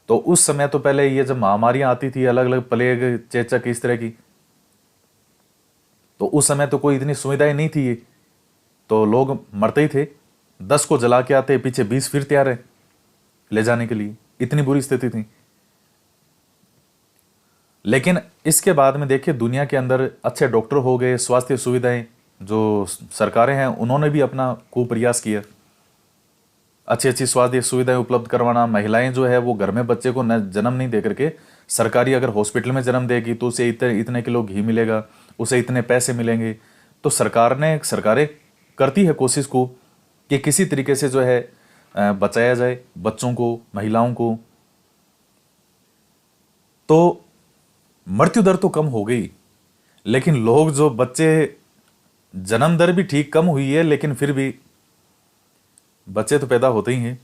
तो उस समय तो पहले ये जब महामारियां आती थी, अलग अलग प्लेग, चेचक, इस तरह की, तो उस समय तो कोई इतनी सुविधाएं नहीं थी, तो लोग मरते ही थे। 10 को जला के आते, पीछे 20 फिर तैयार है ले जाने के लिए, इतनी बुरी स्थिति थी। लेकिन इसके बाद में देखिए दुनिया के अंदर अच्छे डॉक्टर हो गए, स्वास्थ्य सुविधाएं, जो सरकारें हैं उन्होंने भी अपना खूब प्रयास किया, अच्छी अच्छी स्वास्थ्य सुविधाएं उपलब्ध करवाना। महिलाएं जो है वो घर में बच्चे को न जन्म नहीं दे करके सरकारी अगर हॉस्पिटल में जन्म देगी तो उसे इतने किलो घी मिलेगा, उसे इतने पैसे मिलेंगे। तो सरकारें करती है कोशिश को कि किसी तरीके से जो है बचाया जाए बच्चों को, महिलाओं को। तो मृत्यु दर तो कम हो गई, लेकिन लोग जो बच्चे, जन्म दर भी ठीक कम हुई है, लेकिन फिर भी बच्चे तो पैदा होते ही हैं।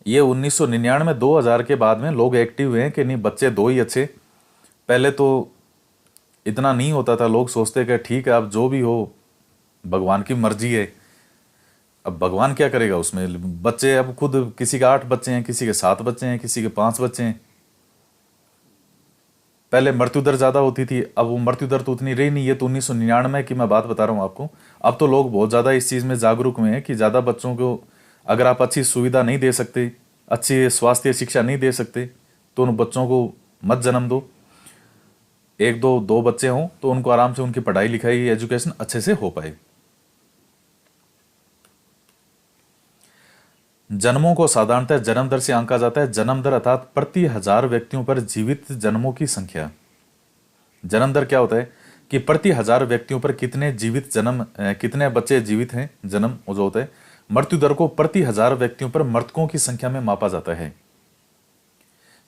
ये 1999 2000 के बाद में लोग एक्टिव हुए हैं कि नहीं, बच्चे 2 ही अच्छे। पहले तो इतना नहीं होता था, लोग सोचते कि ठीक है अब जो भी हो भगवान की मर्जी है, अब भगवान क्या करेगा उसमें। बच्चे अब खुद, किसी के 8 बच्चे हैं, किसी के 7 बच्चे हैं, किसी के 5 बच्चे हैं। पहले मृत्यु दर ज्यादा होती थी, अब वो मृत्यु दर तो उतनी रही नहीं। ये तो 1999 की मैं बात बता रहा हूँ आपको। अब तो लोग बहुत ज्यादा इस चीज में जागरूक हुए हैं कि ज्यादा बच्चों को, अगर आप अच्छी सुविधा नहीं दे सकते, अच्छी स्वास्थ्य शिक्षा नहीं दे सकते, तो उन बच्चों को मत जन्म दो। 1 2 बच्चे हों तो उनको आराम से उनकी पढ़ाई लिखाई, एजुकेशन अच्छे से हो पाए। जन्मों को साधारणतः जन्म दर से आंका जाता है। जन्म दर अर्थात प्रति 1000 व्यक्तियों पर जीवित जन्मों की संख्या। जन्म दर क्या होता है कि प्रति 1000 व्यक्तियों पर कितने जीवित जन्म, कितने बच्चे जीवित हैं, जन्म जो होता है। मृत्यु दर को प्रति 1000 व्यक्तियों पर मृतकों की संख्या में मापा जाता है।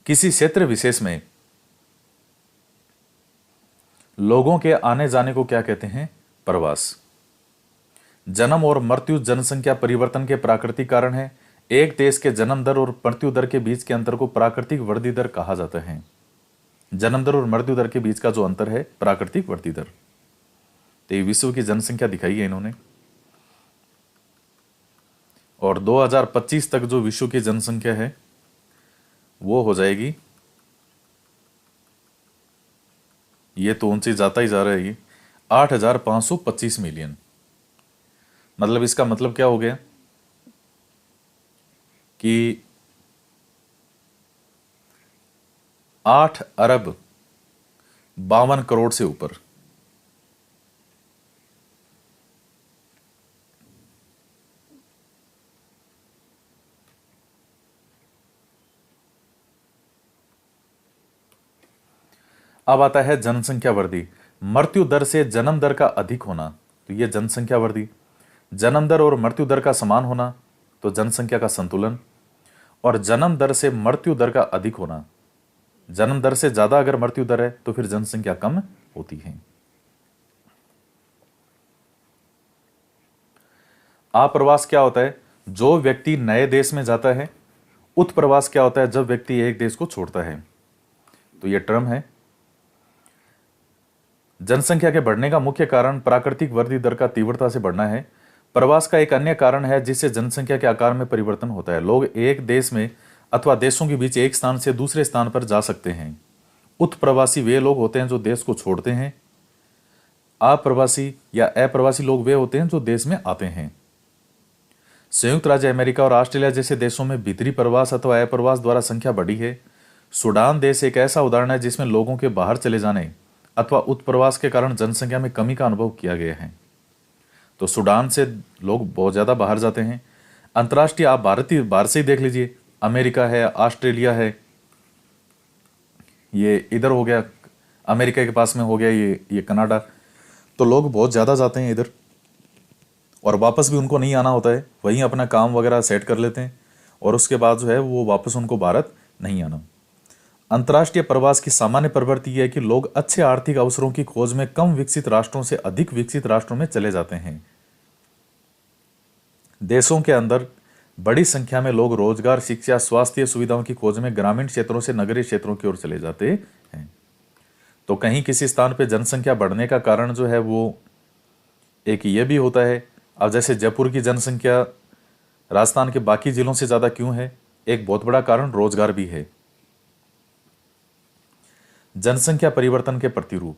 किसी क्षेत्र विशेष में लोगों के आने जाने को क्या कहते हैं? प्रवास। जन्म और मृत्यु जनसंख्या परिवर्तन के प्राकृतिक कारण है। एक देश के जन्म दर और मृत्यु दर के बीच के अंतर को प्राकृतिक वृद्धि दर कहा जाता है। जन्म दर और मृत्यु दर के बीच का जो अंतर है, प्राकृतिक वृद्धि दर। तो ये विश्व की जनसंख्या दिखाई है इन्होंने, और 2025 तक जो विश्व की जनसंख्या है वो हो जाएगी, ये तो ऊंचे जाता ही जा रहा है, ये 8,525 मिलियन। मतलब इसका मतलब क्या हो गया कि 8 अरब 52 करोड़ से ऊपर। अब आता है जनसंख्या वृद्धि। मृत्यु दर से जन्म दर का अधिक होना, तो यह जनसंख्या वृद्धि। जन्म दर और मृत्यु दर का समान होना, तो जनसंख्या का संतुलन। और जन्म दर से मृत्यु दर का अधिक होना, जन्म दर से ज्यादा अगर मृत्यु दर है तो फिर जनसंख्या कम होती है। अप्रवास क्या होता है? जो व्यक्ति नए देश में जाता है। उत्प्रवास क्या होता है? जब व्यक्ति एक देश को छोड़ता है। तो यह टर्म है। जनसंख्या के बढ़ने का मुख्य कारण प्राकृतिक वृद्धि दर का तीव्रता से बढ़ना है। प्रवास का एक अन्य कारण है जिससे जनसंख्या के आकार में परिवर्तन होता है। लोग एक देश में अथवा देशों के बीच एक स्थान से दूसरे स्थान पर जा सकते हैं। उत्प्रवासी वे लोग होते हैं जो देश को छोड़ते हैं। अप्रवासी या अप्रवासी लोग वे होते हैं जो देश में आते हैं। संयुक्त राज्य अमेरिका और ऑस्ट्रेलिया जैसे देशों में भीतरी प्रवास अथवा अप्रवास द्वारा संख्या बढ़ी है। सूडान देश एक ऐसा उदाहरण है जिसमें लोगों के बाहर चले जाने अथवा उत्प्रवास के कारण जनसंख्या में कमी का अनुभव किया गया है। तो सूडान से लोग बहुत ज्यादा बाहर जाते हैं। अंतर्राष्ट्रीय, आप बाहर से ही देख लीजिए, अमेरिका है, ऑस्ट्रेलिया है, ये इधर हो गया, अमेरिका के पास में हो गया ये कनाडा। तो लोग बहुत ज्यादा जाते हैं इधर, और वापस भी उनको नहीं आना होता है, वहीं अपना काम वगैरह सेट कर लेते हैं, और उसके बाद जो है वो वापस उनको भारत नहीं आना। अंतर्राष्ट्रीय प्रवास की सामान्य प्रवृत्ति यह है कि लोग अच्छे आर्थिक अवसरों की खोज में कम विकसित राष्ट्रों से अधिक विकसित राष्ट्रों में चले जाते हैं। देशों के अंदर बड़ी संख्या में लोग रोजगार, शिक्षा, स्वास्थ्य सुविधाओं की खोज में ग्रामीण क्षेत्रों से नगरीय क्षेत्रों की ओर चले जाते हैं। तो कहीं किसी स्थान पे जनसंख्या बढ़ने का कारण जो है वो एक ये भी होता है। अब जैसे जयपुर की जनसंख्या राजस्थान के बाकी जिलों से ज्यादा क्यों है? एक बहुत बड़ा कारण रोजगार भी है। जनसंख्या परिवर्तन के प्रतिरूप।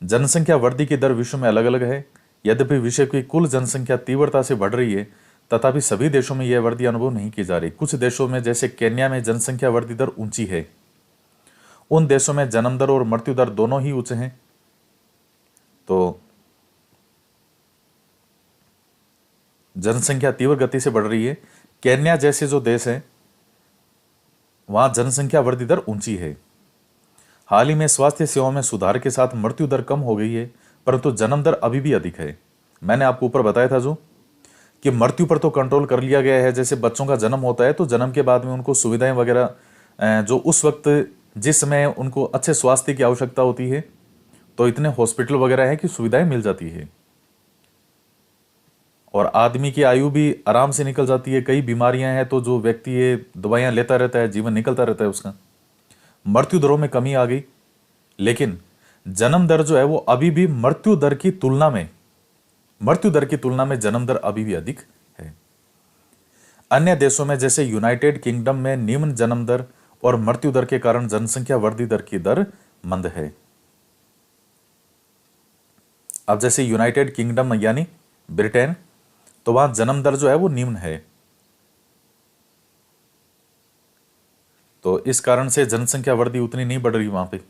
जनसंख्या वृद्धि की दर विश्व में अलग अलग है। यद्यपि विश्व की कुल जनसंख्या तीव्रता से बढ़ रही है, तथापि सभी देशों में यह वृद्धि अनुभव नहीं की जा रही। कुछ देशों में जैसे केन्या में जनसंख्या वृद्धि दर ऊंची है। उन देशों में जन्म दर और मृत्यु दर दोनों ही उच्च हैं। तो जनसंख्या तीव्र गति से बढ़ रही है। केन्या जैसे जो देश है वहां जनसंख्या वृद्धि दर ऊंची है। हाल ही में स्वास्थ्य सेवाओं में सुधार के साथ मृत्यु दर कम हो गई है, परंतु जन्म दर अभी भी अधिक है। मैंने आपको ऊपर बताया था जो कि मृत्यु पर तो कंट्रोल कर लिया गया है। जैसे बच्चों का जन्म होता है तो जन्म के बाद में उनको सुविधाएं वगैरह जो उस वक्त जिस समय उनको अच्छे स्वास्थ्य की आवश्यकता होती है तो इतने हॉस्पिटल वगैरह हैं कि सुविधाएं मिल जाती है और आदमी की आयु भी आराम से निकल जाती है। कई बीमारियां हैं तो जो व्यक्ति ये दवाइयां लेता रहता है, जीवन निकलता रहता है उसका। मृत्यु दरों में कमी आ गई, लेकिन जन्म दर जो है वो अभी भी मृत्यु दर की तुलना में जन्म दर अभी भी अधिक है। अन्य देशों में जैसे यूनाइटेड किंगडम में निम्न जन्म दर और मृत्यु दर के कारण जनसंख्या वृद्धि दर की दर मंद है। अब जैसे यूनाइटेड किंगडम यानी ब्रिटेन, तो वहां जन्म दर जो है वो निम्न है। तो इस कारण से जनसंख्या वृद्धि उतनी नहीं बढ़ रही वहां पे।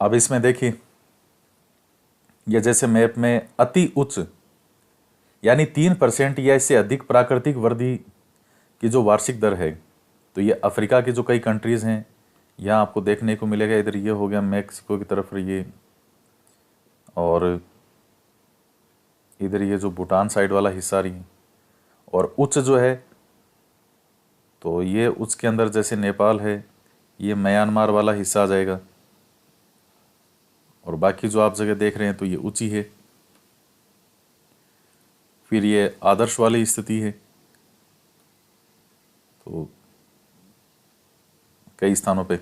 अब इसमें देखिए, यह जैसे मैप में अति उच्च यानी 3% या इससे अधिक प्राकृतिक वृद्धि की जो वार्षिक दर है, तो ये अफ्रीका की जो कई कंट्रीज हैं यहाँ आपको देखने को मिलेगा। इधर ये हो गया मैक्सिको की तरफ ये, और इधर ये जो भूटान साइड वाला हिस्सा रही, और उच्च जो है तो ये उच्च के अंदर जैसे नेपाल है, ये म्यांमार वाला हिस्सा आ जाएगा, और बाकी जो आप जगह देख रहे हैं तो ये ऊंची है। फिर ये आदर्श वाली स्थिति है, तो कई स्थानों पे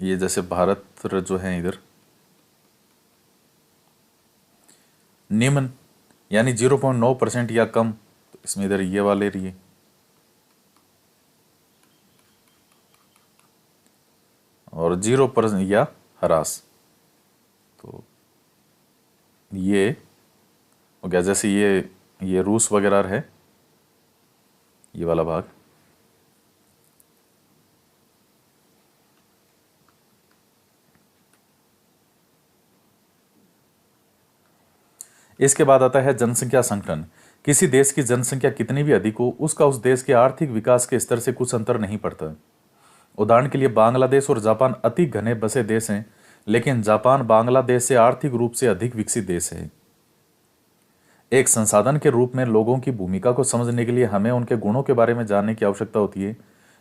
ये जैसे भारत जो है इधर निम्न यानी 0.9% या कम, तो इसमें इधर ये वाले रही, और 0% या ह्रास, तो ये हो गया। जैसे ये रूस वगैरह है, ये वाला भाग। इसके बाद आता है जनसंख्या संगठन। किसी देश की जनसंख्या कितनी भी अधिक हो, उसका उस देश के आर्थिक विकास के स्तर से कुछ अंतर नहीं पड़ता। उदाहरण के लिए बांग्लादेश और जापान अति घने बसे देश हैं, लेकिन जापान बांग्लादेश से आर्थिक रूप से अधिक विकसित देश है। एक संसाधन के रूप में लोगों की भूमिका को समझने के लिए हमें उनके गुणों के बारे में जानने की आवश्यकता होती है।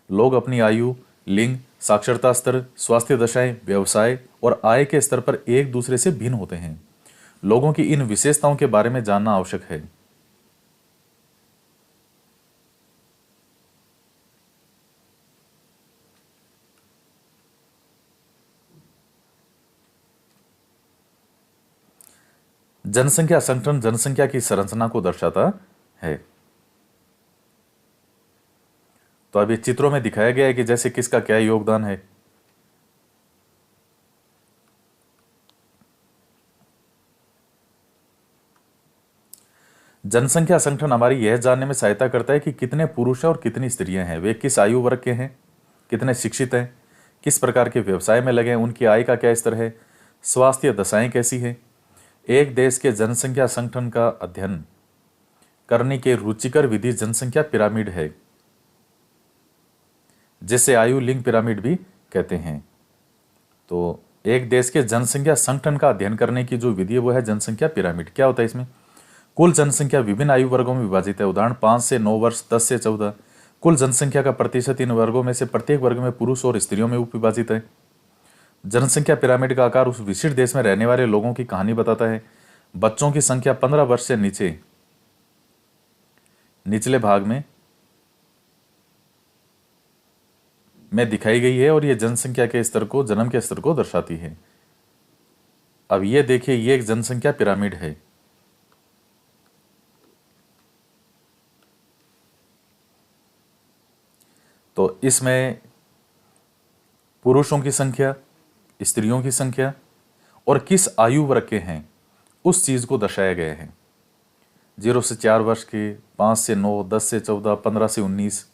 लोग अपनी आयु, लिंग, साक्षरता स्तर, स्वास्थ्य दशाएं, व्यवसाय और आय के स्तर पर एक दूसरे से भिन्न होते हैं। लोगों की इन विशेषताओं के बारे में जानना आवश्यक है। जनसंख्या संगठन जनसंख्या की संरचना को दर्शाता है। तो अब ये चित्रों में दिखाया गया है कि जैसे किसका क्या योगदान है। जनसंख्या संगठन हमारी यह जानने में सहायता करता है कि कितने पुरुष और कितनी स्त्रियां हैं, वे किस आयु वर्ग के हैं, कितने शिक्षित हैं, किस प्रकार के व्यवसाय में लगे हैं, उनकी आय का क्या स्तर है, स्वास्थ्य दशाएं कैसी है। एक देश के जनसंख्या संगठन का अध्ययन करने की रुचिकर विधि जनसंख्या पिरामिड है। जिसे आयु लिंग पिरामिड भी कहते हैं। तो एक देश के जनसंख्या संगठन का अध्ययन करने की जो विधि है वो है जनसंख्या पिरामिड। क्या होता है इसमें? कुल जनसंख्या विभिन्न आयु वर्गों में विभाजित है। उदाहरण 5 से 9 वर्ष, 10 से 14। कुल जनसंख्या का प्रतिशत इन वर्गों में से प्रत्येक वर्ग में पुरुष और स्त्रियों में उपविभाजित है। जनसंख्या पिरामिड का आकार उस विशिष्ट देश में रहने वाले लोगों की कहानी बताता है। बच्चों की संख्या 15 वर्ष से नीचे निचले भाग में दिखाई गई है और यह जनसंख्या के स्तर को, जन्म के स्तर को दर्शाती है। अब ये देखिए, ये एक जनसंख्या पिरामिड है। तो इसमें पुरुषों की संख्या, स्त्रियों की संख्या और किस आयु वर्ग के हैं उस चीज को दर्शाया गया है। 0 से 4 वर्ष के, 5 से 9, 10 से 14, 15 से 19,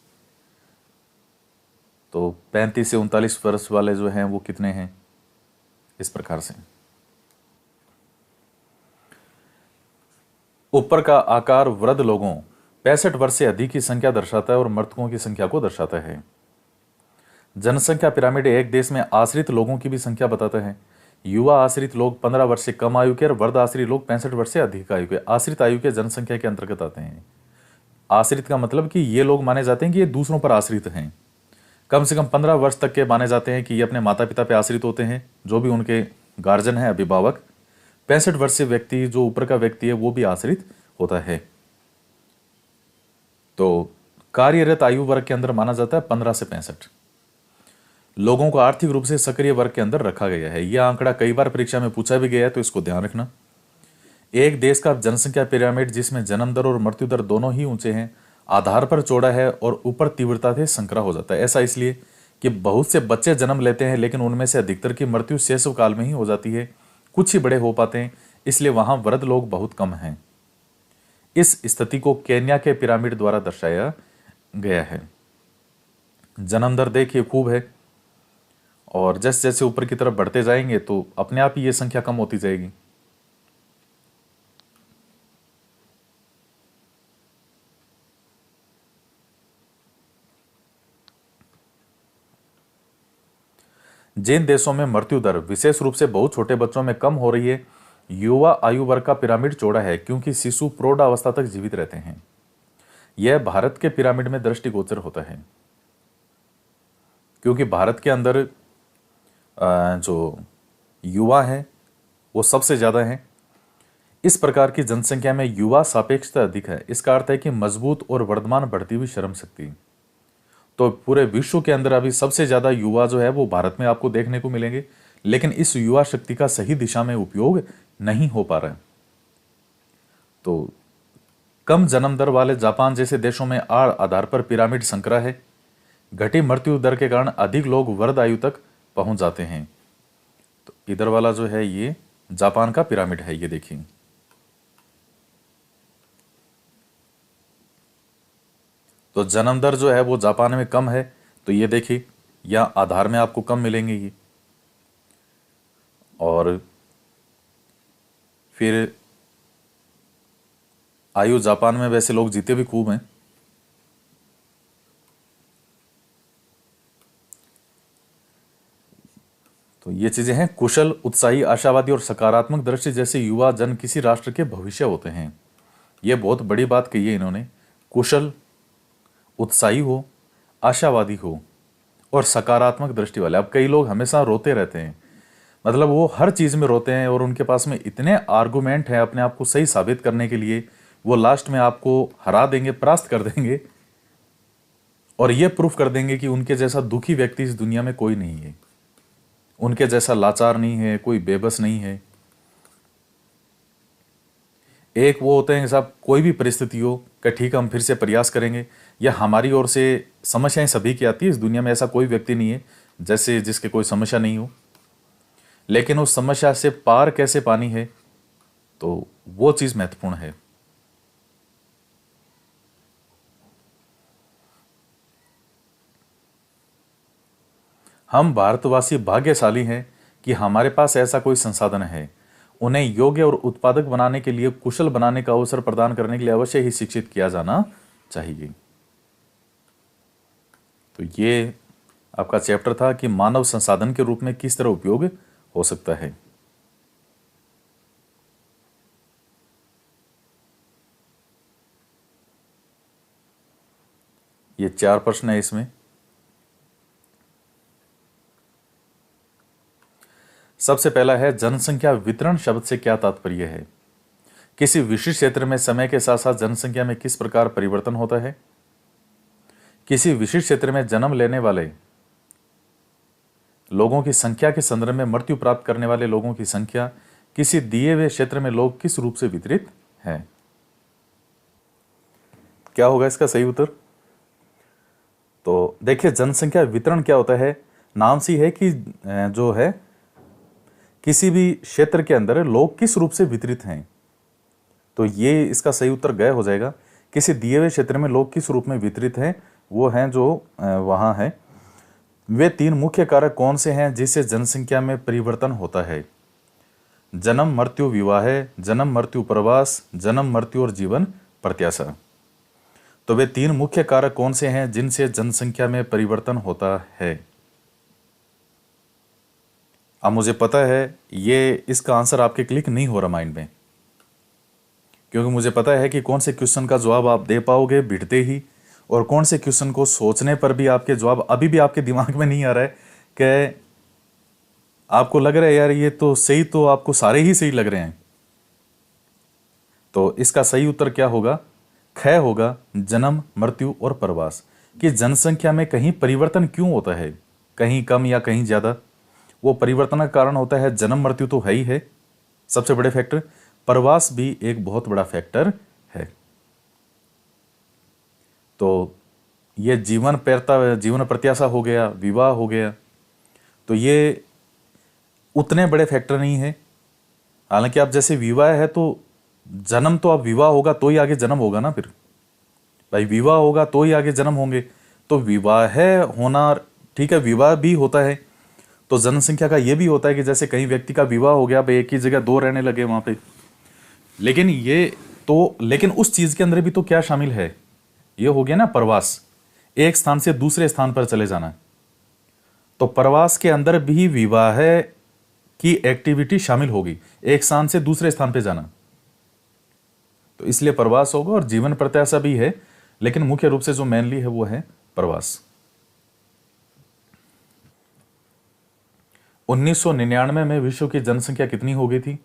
तो 35 से 39 वर्ष वाले जो हैं वो कितने हैं, इस प्रकार से। ऊपर का आकार वृद्ध लोगों 65 वर्ष से अधिक की संख्या दर्शाता है और मृतकों की संख्या को दर्शाता है। जनसंख्या पिरामिड एक देश में आश्रित लोगों की भी संख्या बताता है। युवा आश्रित लोग 15 वर्ष से कम आयु के और वृद्ध आश्रित लोग 65 वर्ष से अधिक आयु के, आश्रित आयु के जनसंख्या के अंतर्गत आते हैं। आश्रित का मतलब कि ये लोग माने जाते हैं कि ये दूसरों पर आश्रित हैं। कम से कम 15 वर्ष तक के माने जाते हैं कि ये अपने माता पिता पे आश्रित होते हैं, जो भी उनके गार्जियन है, अभिभावक। 65 वर्ष से व्यक्ति, जो ऊपर का व्यक्ति है, वो भी आश्रित होता है। तो कार्यरत आयु वर्ग के अंदर माना जाता है 15 से 65 लोगों को आर्थिक रूप से सक्रिय वर्ग के अंदर रखा गया है। यह आंकड़ा कई बार परीक्षा में पूछा भी गया है, तो इसको ध्यान रखना। एक देश का जनसंख्या पिरामिड जिसमें जन्म दर और मृत्यु दर दोनों ही ऊंचे हैं, आधार पर चौड़ा है और ऊपर तीव्रता से संकरा हो जाता है। ऐसा इसलिए कि बहुत से बच्चे जन्म लेते हैं, लेकिन उनमें से अधिकतर की मृत्यु शैशव काल में ही हो जाती है। कुछ ही बड़े हो पाते हैं, इसलिए वहां वृद्ध लोग बहुत कम हैं। इस स्थिति को केन्या के पिरामिड द्वारा दर्शाया गया है। जन्म दर देखिए खूब है, और जैसे जैसे ऊपर की तरफ बढ़ते जाएंगे तो अपने आप ही ये संख्या कम होती जाएगी। जिन देशों में मृत्यु दर विशेष रूप से बहुत छोटे बच्चों में कम हो रही है, युवा आयु वर्ग का पिरामिड चौड़ा है, क्योंकि शिशु प्रौढ़ावस्था तक जीवित रहते हैं। यह भारत के पिरामिड में दृष्टिगोचर होता है, क्योंकि भारत के अंदर जो युवा है वो सबसे ज्यादा है। इस प्रकार की जनसंख्या में युवा सापेक्षता अधिक है। इसका अर्थ है कि मजबूत और वर्धमान बढ़ती हुई श्रम शक्ति। तो पूरे विश्व के अंदर अभी सबसे ज्यादा युवा जो है वो भारत में आपको देखने को मिलेंगे, लेकिन इस युवा शक्ति का सही दिशा में उपयोग नहीं हो पा रहा है। तो कम जन्म दर वाले जापान जैसे देशों में आधार पर पिरामिड संकरा है। घटी मृत्यु दर के कारण अधिक लोग वृद्ध आयु तक पहुंच जाते हैं। तो इधर वाला जो है ये जापान का पिरामिड है, ये देखिए। तो जन्म दर जो है वो जापान में कम है, तो ये देखिए या आधार में आपको कम मिलेंगे ये। और फिर आयु जापान में वैसे लोग जीते भी खूब हैं। तो ये चीजें हैं। कुशल, उत्साही, आशावादी और सकारात्मक दृष्टि जैसे युवा जन किसी राष्ट्र के भविष्य होते हैं। ये बहुत बड़ी बात कही है इन्होंने। कुशल, उत्साही हो, आशावादी हो और सकारात्मक दृष्टि वाले। अब कई लोग हमेशा रोते रहते हैं, मतलब वो हर चीज में रोते हैं और उनके पास में इतने आर्गुमेंट हैं अपने आप को सही साबित करने के लिए, वो लास्ट में आपको हरा देंगे, परास्त कर देंगे और ये प्रूफ कर देंगे कि उनके जैसा दुखी व्यक्ति इस दुनिया में कोई नहीं है, उनके जैसा लाचार नहीं है, कोई बेबस नहीं है। एक वो होते हैं साहब, कोई भी परिस्थिति हो कि ठीक हम फिर से प्रयास करेंगे, या हमारी ओर से समस्याएं सभी की आती है। इस दुनिया में ऐसा कोई व्यक्ति नहीं है जैसे जिसके कोई समस्या नहीं हो, लेकिन उस समस्या से पार कैसे पानी है, तो वो चीज महत्वपूर्ण है। हम भारतवासी भाग्यशाली हैं कि हमारे पास ऐसा कोई संसाधन है। उन्हें योग्य और उत्पादक बनाने के लिए, कुशल बनाने का अवसर प्रदान करने के लिए अवश्य ही शिक्षित किया जाना चाहिए। तो ये आपका चैप्टर था कि मानव संसाधन के रूप में किस तरह उपयोग हो सकता है। ये 4 प्रश्न है इसमें। सबसे पहला है, जनसंख्या वितरण शब्द से क्या तात्पर्य है? किसी विशिष्ट क्षेत्र में समय के साथ साथ जनसंख्या में किस प्रकार परिवर्तन होता है? किसी विशिष्ट क्षेत्र में जन्म लेने वाले लोगों की संख्या के संदर्भ में मृत्यु प्राप्त करने वाले लोगों की संख्या किसी दिए हुए क्षेत्र में लोग किस रूप से वितरित हैं? क्या होगा इसका सही उत्तर? तो देखिए, जनसंख्या वितरण क्या होता है? नाम से है कि जो है किसी भी क्षेत्र के अंदर लोग किस रूप से वितरित हैं। तो ये इसका सही उत्तर गए हो जाएगा। किसी दिए हुए क्षेत्र में लोग किस रूप में वितरित हैं, वो हैं जो वहां है। वे 3 मुख्य कारक कौन से हैं जिससे जनसंख्या में परिवर्तन होता है? जन्म, मृत्यु, विवाह, जन्म, मृत्यु, प्रवास, जन्म, मृत्यु और जीवन प्रत्याशा। तो वे 3 मुख्य कारक कौन से हैं जिनसे जनसंख्या में परिवर्तन होता है? अब मुझे पता है ये इसका आंसर आपके क्लिक नहीं हो रहा माइंड में, क्योंकि मुझे पता है कि कौन से क्वेश्चन का जवाब आप दे पाओगे भिड़ते ही, और कौन से क्वेश्चन को सोचने पर भी आपके जवाब अभी भी आपके दिमाग में नहीं आ रहा है कि आपको लग रहा है यार ये तो सही, तो आपको सारे ही सही लग रहे हैं। तो इसका सही उत्तर क्या होगा? ख होगा, जन्म, मृत्यु और प्रवास। कि जनसंख्या में कहीं परिवर्तन क्यों होता है, कहीं कम या कहीं ज्यादा, वो परिवर्तन का कारण होता है जन्म, मृत्यु तो है ही है सबसे बड़े फैक्टर, प्रवास भी एक बहुत बड़ा फैक्टर है। तो ये जीवन प्रत्याशा हो गया, विवाह हो गया, तो ये उतने बड़े फैक्टर नहीं है। हालांकि आप जैसे विवाह है तो जन्म, तो अब विवाह होगा तो ही आगे जन्म होगा ना, फिर भाई विवाह होगा तो ही आगे जन्म होंगे। तो विवाह होना ठीक है, विवाह भी होता है। तो जनसंख्या का ये भी होता है कि जैसे कई व्यक्ति का विवाह हो गया, भाई एक ही जगह 2 रहने लगे वहां पे, लेकिन उस चीज के अंदर भी तो क्या शामिल है? ये हो गया ना प्रवास, एक स्थान से दूसरे स्थान पर चले जाना। तो प्रवास के अंदर भी विवाह की एक्टिविटी शामिल होगी, एक स्थान से दूसरे स्थान पर जाना। तो इसलिए प्रवास होगा, और जीवन प्रत्याशा भी है, लेकिन मुख्य रूप से जो मेनली है वो है प्रवास। 1999 में विश्व की जनसंख्या कितनी हो गई थी?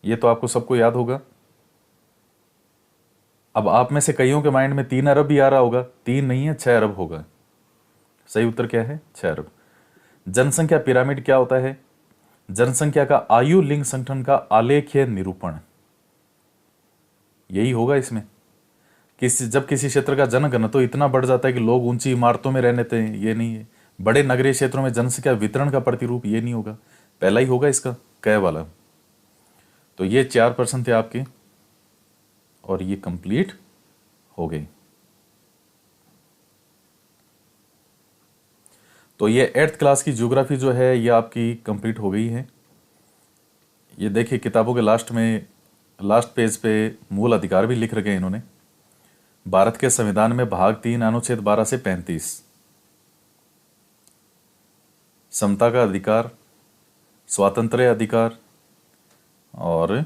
ये तो आपको सबको याद होगा। अब आप में से कईयों के माइंड में 3 अरब भी आ रहा होगा। 3 नहीं है, 6 अरब होगा। सही उत्तर क्या है? 6 अरब। जनसंख्या पिरामिड क्या होता है? जनसंख्या का आयु लिंग संगठन का आलेखीय निरूपण, यही होगा इसमें। जब किसी क्षेत्र का जनघनत्व इतना बढ़ जाता है कि लोग ऊंची इमारतों में रहने थे, ये नहीं है। बड़े नगरीय क्षेत्रों में जनसंख्या वितरण का प्रतिरूप, ये नहीं होगा। पहला ही होगा इसका, क वाला। तो ये 4 प्रश्न थे आपके, और ये कंप्लीट हो गए। तो ये 8th क्लास की ज्योग्राफी जो है ये आपकी कंप्लीट हो गई है। ये देखिए किताबों के लास्ट पेज पे मूल अधिकार भी लिख रखे हैं इन्होंने। भारत के संविधान में भाग 3 अनुच्छेद 12 से 35 समता का अधिकार, स्वातंत्र्य अधिकार, और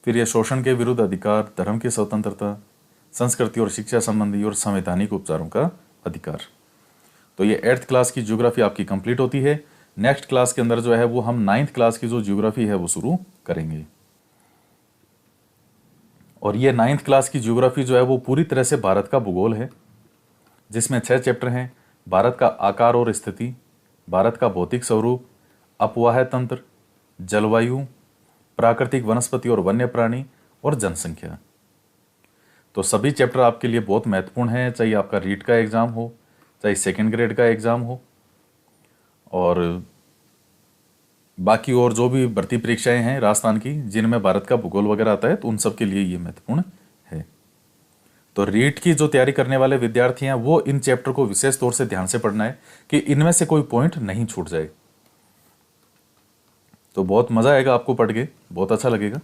फिर यह शोषण के विरुद्ध अधिकार, धर्म की स्वतंत्रता, संस्कृति और शिक्षा संबंधी और संवैधानिक उपचारों का अधिकार। तो ये 8th क्लास की ज्योग्राफी आपकी कंप्लीट होती है। नेक्स्ट क्लास के अंदर जो है वो हम 9th क्लास की जो ज्योग्राफी है वो शुरू करेंगे। और ये 9th क्लास की ज्योग्राफी जो है वो पूरी तरह से भारत का भूगोल है, जिसमें 6 चैप्टर हैं। भारत का आकार और स्थिति, भारत का भौतिक स्वरूप, अपवाह तंत्र, जलवायु, प्राकृतिक वनस्पति और वन्य प्राणी, और जनसंख्या। तो सभी चैप्टर आपके लिए बहुत महत्वपूर्ण हैं, चाहे आपका रीट का एग्जाम हो, चाहे 2nd ग्रेड का एग्जाम हो, और बाकी और जो भी भर्ती परीक्षाएं हैं राजस्थान की जिनमें भारत का भूगोल वगैरह आता है, तो उन सब के लिए ये महत्वपूर्ण है। तो रीट की जो तैयारी करने वाले विद्यार्थी हैं वो इन चैप्टर को विशेष तौर से ध्यान से पढ़ना है कि इनमें से कोई पॉइंट नहीं छूट जाए। तो बहुत मजा आएगा आपको पढ़ के, बहुत अच्छा लगेगा।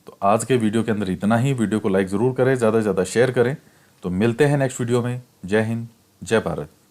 तो आज के वीडियो के अंदर इतना ही। वीडियो को लाइक जरूर करें, ज़्यादा से ज़्यादा शेयर करें। तो मिलते हैं नेक्स्ट वीडियो में। जय हिंद, जय भारत।